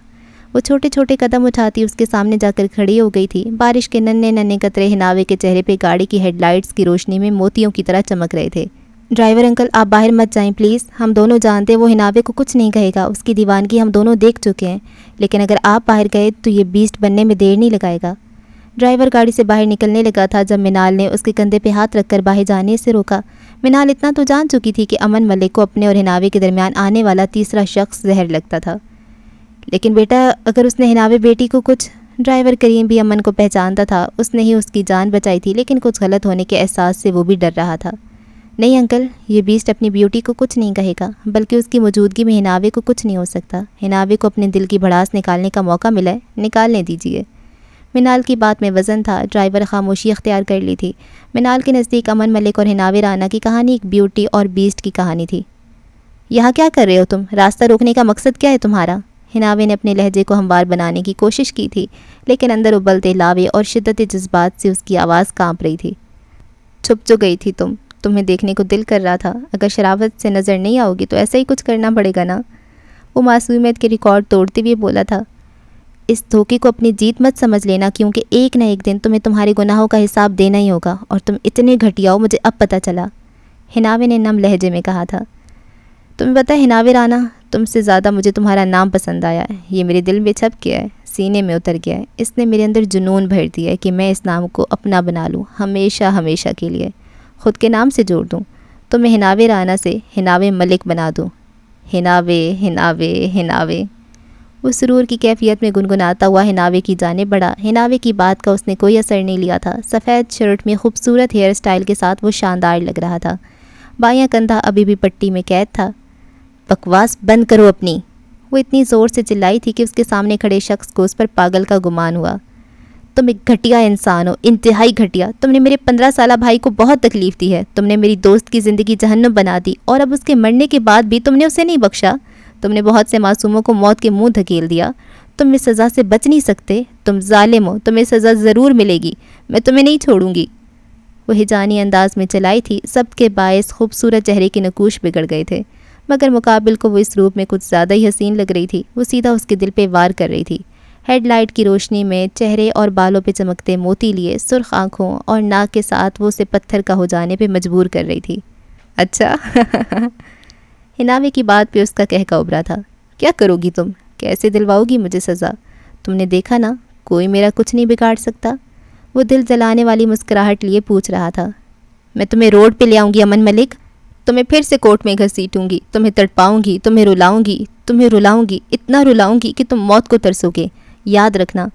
وہ چھوٹے چھوٹے قدم اٹھاتی اس کے سامنے جا کر کھڑی ہو گئی تھی۔ بارش کے ننھے ننھے قطرے حناوے کے چہرے پہ گاڑی کی ہیڈ لائٹس کی روشنی میں موتیوں کی طرح چمک رہے تھے۔ ڈرائیور انکل آپ باہر مت جائیں پلیز، ہم دونوں جانتے وہ حناوے کو کچھ نہیں کہے گا، اس کی دیوانگی ہم دونوں دیکھ چکے ہیں، لیکن اگر آپ باہر گئے تو یہ بیسٹ بننے میں دیر نہیں لگائے گا۔ ڈرائیور گاڑی سے باہر نکلنے لگا تھا جب منال نے اس کے کندھے پہ ہاتھ رکھ کر باہر جانے سے روکا۔ منال اتنا تو جان چکی تھی کہ امن ملک کو اپنے اور حناوے کے درمیان آنے والا تیسرا شخص زہر لگتا تھا، لیکن بیٹا اگر اس نے حناوے بیٹی کو کچھ… ڈرائیور کریم بھی امن کو پہچانتا تھا، اس نے ہی اس کی جان بچائی تھی، لیکن کچھ غلط ہونے کے احساس سے وہ بھی ڈر رہا تھا۔ نہیں انکل، یہ بیسٹ اپنی بیوٹی کو کچھ نہیں کہے گا، بلکہ اس کی موجودگی میں حناوے کو کچھ نہیں ہو سکتا۔ حناوے کو اپنے دل کی بھڑاس نکالنے کا موقع ملا ہے، نکالنے دیجیے۔ منال کی بات میں وزن تھا۔ ڈرائیور خاموشی اختیار کر لی تھی۔ منال کے نزدیک امن ملک اور حناوے رانا کی کہانی ایک بیوٹی اور بیسٹ کی کہانی تھی۔ یہاں کیا کر رہے ہو تم؟ راستہ روکنے کا مقصد کیا ہے تمہارا؟ حناوے نے اپنے لہجے کو ہموار بنانے کی کوشش کی تھی، لیکن اندر ابلتے لاوے اور شدت جذبات سے اس کی آواز کانپ رہی تھی۔ چھپ جو گئی تھی تمہیں دیکھنے کو دل کر رہا تھا، اگر شرافت سے نظر نہیں آؤ گی تو ایسا ہی کچھ کرنا پڑے گا نا۔ وہ معصومیت کے ریکارڈ توڑتے ہوئے بولا تھا۔ اس دھوکے کو اپنی جیت مت سمجھ لینا، کیونکہ ایک نہ ایک دن تمہیں تمہارے گناہوں کا حساب دینا ہی ہوگا، اور تم اتنے گھٹیا ہو مجھے اب پتہ چلا، حناوے نے نم لہجے میں کہا تھا۔ تمہیں پتہ ہے حناوے رانا، تم سے زیادہ مجھے تمہارا نام پسند آیا ہے، یہ میرے دل میں چھپ گیا ہے۔ سینے میں اتر گیا ہے۔ اس نے میرے اندر جنون بھر دیا ہے کہ میں اس نام کو اپنا بنا لوں، ہمیشہ ہمیشہ کے لیے خود کے نام سے جوڑ دوں، تو میں حناوے رانا سے حناوے ملک بنا دوں۔ حناوے حناوے حناوے، وہ سرور کی کیفیت میں گنگناتا ہوا حناوے کی جانب بڑھا۔ حناوے کی بات کا اس نے کوئی اثر نہیں لیا تھا۔ سفید شرٹ میں خوبصورت ہیئر سٹائل کے ساتھ وہ شاندار لگ رہا تھا۔ بایاں کندھا ابھی بھی پٹی میں قید تھا۔ بکواس بند کرو اپنی، وہ اتنی زور سے چلائی تھی کہ اس کے سامنے کھڑے شخص کو اس پر پاگل کا گمان ہوا۔ تم ایک گھٹیا انسان ہو، انتہائی گھٹیا۔ تم نے میرے 15 سالہ بھائی کو بہت تکلیف دی ہے، تم نے میری دوست کی زندگی جہنم بنا دی، اور اب اس کے مرنے کے بعد بھی تم نے اسے نہیں بخشا۔ تم نے بہت سے معصوموں کو موت کے منہ دھکیل دیا۔ تم اس سزا سے بچ نہیں سکتے، تم ظالم ہو، تمہیں سزا ضرور ملے گی، میں تمہیں نہیں چھوڑوں گی۔ وہ ہجانی انداز میں چلائی تھی، سب کے باعث خوبصورت چہرے کے نقوش بگڑ گئے تھے، مگر مقابل کو وہ اس روپ میں کچھ زیادہ ہی حسین لگ رہی تھی۔ وہ سیدھا اس کے دل پہ وار کر رہی تھی۔ ہیڈ لائٹ کی روشنی میں چہرے اور بالوں پہ چمکتے موتی لیے سرخ آنکھوں اور ناک کے ساتھ وہ اسے پتھر کا ہو جانے پہ مجبور کر رہی تھی۔ اچھا حناوے کی بات پہ اس کا کہکا ابھرا تھا۔ کیا کرو گی تم؟ کیسے دلواؤ گی مجھے سزا؟ تم نے دیکھا نا، کوئی میرا کچھ نہیں بگاڑ سکتا۔ وہ دل جلانے والی مسکراہٹ لیے پوچھ رہا تھا۔ میں تمہیں روڈ پہ لے آؤں گی امن ملک، تمہیں پھر سے کورٹ میں گھسیٹوں گی، تمہیں تڑپاؤں گی، تمہیں رلاؤں گی، اتنا رلاؤں گی کہ تم موت کو ترسو گے۔ یاد رکھنا،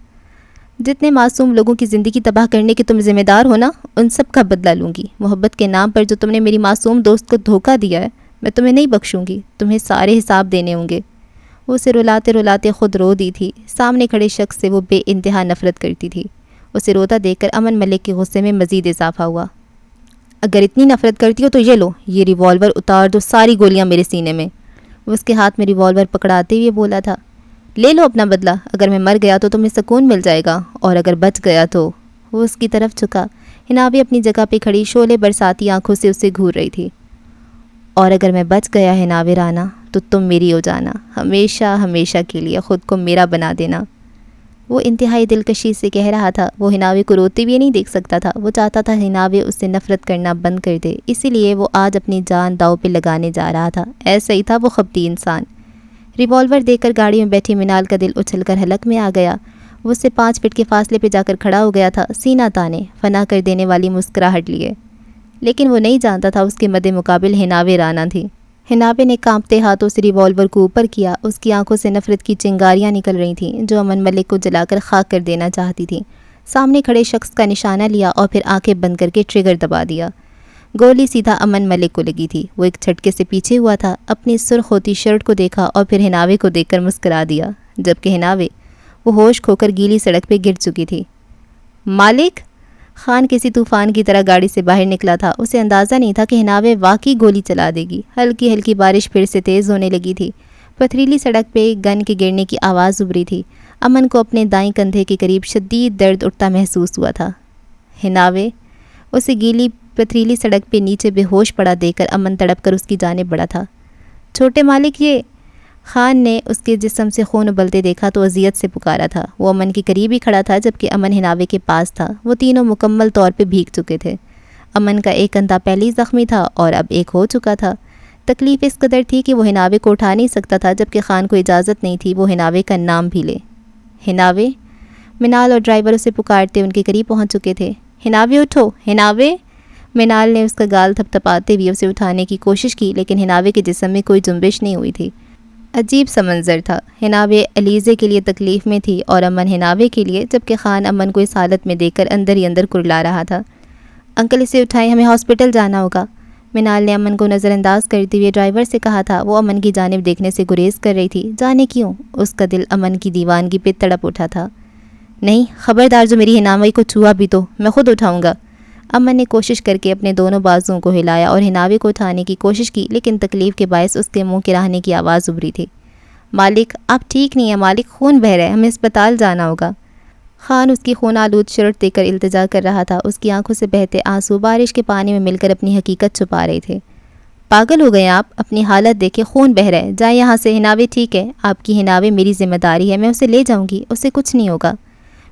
جتنے معصوم لوگوں کی زندگی تباہ کرنے کے تم ذمہ دار ہو نا، ان سب کا بدلہ لوں گی۔ محبت کے نام پر جو تم نے میری معصوم دوست کو دھوکہ دیا ہے، میں تمہیں نہیں بخشوں گی، تمہیں سارے حساب دینے ہوں گے۔ وہ اسے رلاتے رلاتے خود رو دی تھی۔ سامنے کھڑے شخص سے وہ بے انتہا نفرت کرتی تھی۔ اسے روتا دیکھ کر امن ملک کے غصے میں مزید اضافہ ہوا۔ اگر اتنی نفرت کرتی ہو تو یہ لو، یہ ریوالور اتار دو، ساری گولیاں میرے سینے میں۔ وہ اس کے ہاتھ میں ریوالور پکڑاتے ہوئے بولا تھا۔ لے لو اپنا بدلہ، اگر میں مر گیا تو تمہیں سکون مل جائے گا، اور اگر بچ گیا تو۔ وہ اس کی طرف جھکا۔ حناوے اپنی جگہ پہ کھڑی شعلے برساتی آنکھوں سے اسے گھور رہی تھی۔ اور اگر میں بچ گیا حناوے رانا تو تم میری ہو جانا، ہمیشہ ہمیشہ کے لیے خود کو میرا بنا دینا۔ وہ انتہائی دلکشی سے کہہ رہا تھا۔ وہ حناوے کو روتے ہوئے نہیں دیکھ سکتا تھا۔ وہ چاہتا تھا حناوے اس سے نفرت کرنا بند کر دے، اسی لیے وہ آج اپنی جان داؤ پہ لگانے جا رہا تھا۔ ایسا ہی تھا وہ خبتی انسان۔ ریوالور دیکھ کر گاڑی میں بیٹھی منال کا دل اچھل کر حلق میں آ گیا۔ وہ اس سے 5 فٹ کے فاصلے پہ جا کر کھڑا ہو گیا تھا، سینہ تانے، فنا کر دینے والی مسکراہٹ لیے، لیکن وہ نہیں جانتا تھا اس کے مد مقابل حناوے رانا تھی۔ حناوے نے کانپتے ہاتھوں سے ریوالور کو اوپر کیا۔ اس کی آنکھوں سے نفرت کی چنگاریاں نکل رہی تھیں جو امن ملک کو جلا کر خاک کر دینا چاہتی تھیں۔ سامنے کھڑے شخص کا نشانہ لیا اور پھر آنکھیں بند کر کے ٹریگر دبا دیا۔ گولی سیدھا امن ملک کو لگی تھی۔ وہ ایک جھٹکے سے پیچھے ہوا تھا، اپنی سرخ ہوتی شرٹ کو دیکھا اور پھر حناوے کو دیکھ کر مسکرا دیا، جبکہ حناوے وہ ہوش کھو کر گیلی سڑک پہ گر چکی تھی۔ مالک! خان کسی طوفان کی طرح گاڑی سے باہر نکلا تھا۔ اسے اندازہ نہیں تھا کہ حناوے واقعی گولی چلا دے گی۔ ہلکی ہلکی بارش پھر سے تیز ہونے لگی تھی۔ پتھریلی سڑک پہ گن کے گرنے کی آواز ابھری تھی۔ امن کو اپنے دائیں کندھے کے قریب شدید درد اٹھتا محسوس ہوا تھا۔ حناوے! اسے گیلی پتھریلی سڑک پہ نیچے بے ہوش پڑا دیکھ کر امن تڑپ کر اس کی جانب بڑھا تھا۔ چھوٹے مالک! یہ خان نے اس کے جسم سے خون ابلتے دیکھا تو اذیت سے پکارا تھا۔ وہ امن کے قریب ہی کھڑا تھا جبکہ امن حناوے کے پاس تھا۔ وہ تینوں مکمل طور پہ بھیگ چکے تھے۔ امن کا ایک کندھا پہلے ہی زخمی تھا اور اب ایک ہو چکا تھا۔ تکلیف اس قدر تھی کہ وہ حناوے کو اٹھا نہیں سکتا تھا، جبکہ خان کو اجازت نہیں تھی وہ حناوے کا نام بھی لے۔ حناوے! منال اور ڈرائیور اسے پکارتے ان کے قریب پہنچ چکے تھے۔ حناوے اٹھو! حناوے! منال نے اس کا گال تھپ تھپاتے ہوئے اسے اٹھانے کی کوشش کی، لیکن حناوے کے جسم میں کوئی جنبش نہیں ہوئی تھی۔ عجیب سا منظر تھا۔ حناوے علیزے کے لیے تکلیف میں تھی اور امن حناوے کے لیے، جبکہ خان امن کو اس حالت میں دیکھ کر اندر ہی اندر کرلا رہا تھا۔ انکل اسے اٹھائیں، ہمیں ہاسپٹل جانا ہوگا۔ منال نے امن کو نظر انداز کرتے ہوئے ڈرائیور سے کہا تھا۔ وہ امن کی جانب دیکھنے سے گریز کر رہی تھی، جانے کیوں؟ اس کا دل امن کی دیوانگی پہ تڑپ اٹھا تھا۔ نہیں، خبردار جو میری حناوے کو چھوا بھی تو میں خود اٹھاؤں گا۔ امن نے کوشش کر کے اپنے دونوں بازوؤں کو ہلایا اور حناوے کو اٹھانے کی کوشش کی، لیکن تکلیف کے باعث اس کے منہ کراہنے کی آواز ابھری تھی۔ مالک! آپ ٹھیک نہیں ہیں مالک، خون بہہ رہا ہے، ہمیں اسپتال جانا ہوگا۔ خان اس کی خون آلود شرٹ دے کر التجا کر رہا تھا۔ اس کی آنکھوں سے بہتے آنسو بارش کے پانی میں مل کر اپنی حقیقت چھپا رہے تھے۔ پاگل ہو گئے آپ؟ اپنی حالت دیکھے، خون بہہ رہا ہے، جائیں یہاں سے۔ حناوے ٹھیک ہے، آپ کی حناوے میری ذمہ داری ہے، میں اسے لے جاؤں گی، اسے کچھ نہیں ہوگا۔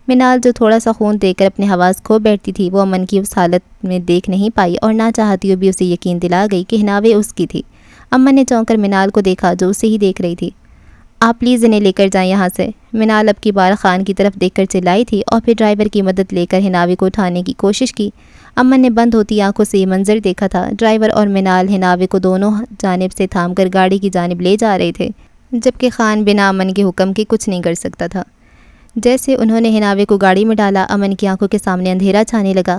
منال جو تھوڑا سا خون دے کر اپنے حواس کھو بیٹھتی تھی، وہ امن کی اس حالت میں دیکھ نہیں پائی اور نہ چاہتی ہوئی بھی اسے یقین دلا گئی کہ حناوے اس کی تھی۔ امن نے چونک کر منال کو دیکھا جو اسے ہی دیکھ رہی تھی۔ آپ پلیز انہیں لے کر جائیں یہاں سے۔ منال اب کی بار خان کی طرف دیکھ کر چلائی تھی اور پھر ڈرائیور کی مدد لے کر حناوی کو اٹھانے کی کوشش کی۔ امن نے بند ہوتی آنکھوں سے یہ منظر دیکھا تھا۔ ڈرائیور اور منال حناوی کو دونوں جانب سے تھام کر گاڑی کی جانب لے جا رہے تھے، جبکہ خان بنا امن کے حکم کے کچھ نہیں کر سکتا تھا۔ جیسے انہوں نے حناوی کو گاڑی میں ڈالا، امن کی آنکھوں کے سامنے اندھیرا چھانے لگا۔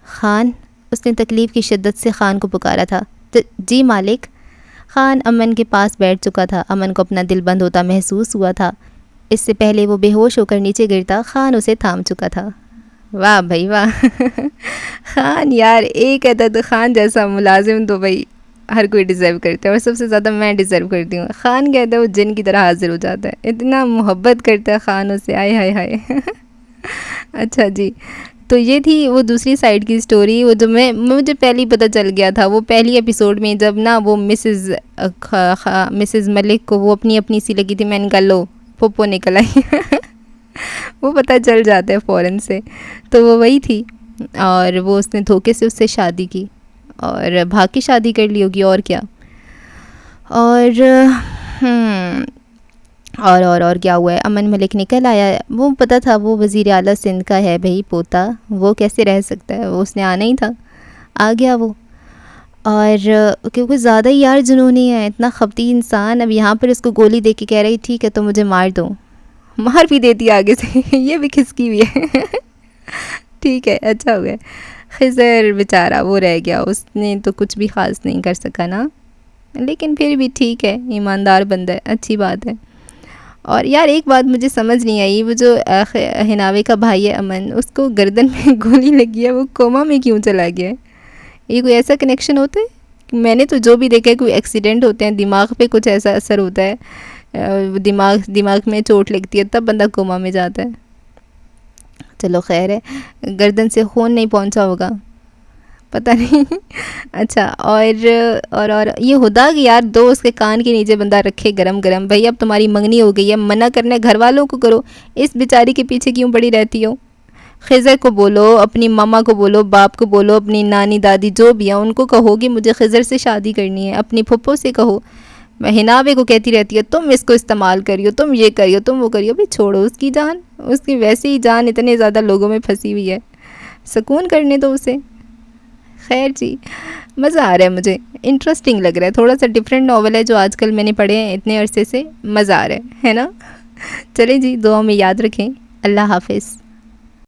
خان، اس نے تکلیف کی شدت سے خان کو پکارا تھا۔ جی مالک۔ خان امن کے پاس بیٹھ چکا تھا۔ امن کو اپنا دل بند ہوتا محسوس ہوا تھا۔ اس سے پہلے وہ بے ہوش ہو کر نیچے گرتا، خان اسے تھام چکا تھا۔ واہ بھائی واہ خان یار، ایک عدد خان جیسا ملازم تو بھائی ہر کوئی ڈیزرو کرتا ہے، اور سب سے زیادہ میں ڈیزرو کرتی ہوں۔ خان کہتا ہے وہ جن کی طرح حاضر ہو جاتا ہے، اتنا محبت کرتا ہے خان اسے، آئے ہائے ہائے اچھا جی، تو یہ تھی وہ دوسری سائڈ کی سٹوری، وہ جو مجھے پہلے ہی پتہ چل گیا تھا، وہ پہلی ایپیسوڈ میں جب نا وہ مسز ملک کو وہ اپنی سی لگی تھی، میں نے کہا لو پھپھو نکل آئی وہ پتہ چل جاتا ہے فوراً سے، تو وہ وہی تھی، اور وہ اس نے دھوکے سے اس سے شادی کی اور بھاگ کے شادی کر لی ہوگی، اور کیا، اور کیا ہوا ہے۔ امن ملک نکل آیا، وہ پتہ تھا وہ وزیر اعلیٰ سندھ کا ہے بھائی پوتا، وہ کیسے رہ سکتا ہے، وہ اس نے آنا ہی تھا، آ گیا وہ، اور کیونکہ زیادہ ہی یار جنونی ہے، اتنا خبتی انسان، اب یہاں پر اس کو گولی دے کے کہہ رہی ٹھیک ہے تو مجھے مار دو، مار بھی دیتی آگے سے یہ بھی کھسکی ہوئی ہے ٹھیک ہے، اچھا ہو گیا۔ خضر بیچارہ وہ رہ گیا، اس نے تو کچھ بھی خاص نہیں کر سکا نا، لیکن پھر بھی ٹھیک ہے، ایماندار بندہ ہے، اچھی بات ہے۔ اور یار ایک بات مجھے سمجھ نہیں آئی، وہ جو حناوی کا بھائی ہے امن، اس کو گردن میں گولی لگی ہے، وہ کوما میں کیوں چلا گیا ہے؟ یہ کوئی ایسا کنیکشن ہوتا ہے؟ میں نے تو جو بھی دیکھا ہے کوئی ایکسیڈنٹ ہوتے ہیں، دماغ پہ کچھ ایسا اثر ہوتا ہے، دماغ میں چوٹ لگتی ہے تب بندہ کوما میں جاتا ہے۔ چلو خیر ہے، گردن سے خون نہیں پہنچا ہوگا، پتہ نہیں اچھا، اور یہ ہدا کہ یار دو اس کے کان کے نیچے بندہ رکھے گرم گرم، بھائی اب تمہاری منگنی ہو گئی ہے، منع کرنا ہے گھر والوں کو کرو، اس بیچاری کے پیچھے کیوں پڑی رہتی ہو؟ خضر کو بولو، اپنی ماما کو بولو، باپ کو بولو، اپنی نانی دادی جو بھی ہیں ان کو کہو کہ مجھے خضر سے شادی کرنی ہے، اپنی پھپھو سے کہو۔ میں حناوی کو کہتی رہتی ہے تم اس کو استعمال کریو، تم یہ کریو، تم وہ کریو، بھی چھوڑو اس کی جان، اس کی ویسے ہی جان اتنے زیادہ لوگوں میں پھنسی ہوئی ہے، سکون کرنے دو اسے۔ خیر جی، مزہ آ رہا ہے، مجھے انٹرسٹنگ لگ رہا ہے، تھوڑا سا ڈیفرنٹ ناول ہے جو آج کل میں نے پڑھے ہیں اتنے عرصے سے، مزہ آ رہا ہے نا؟ چلیں جی، دعاؤں میں یاد رکھیں، اللہ حافظ۔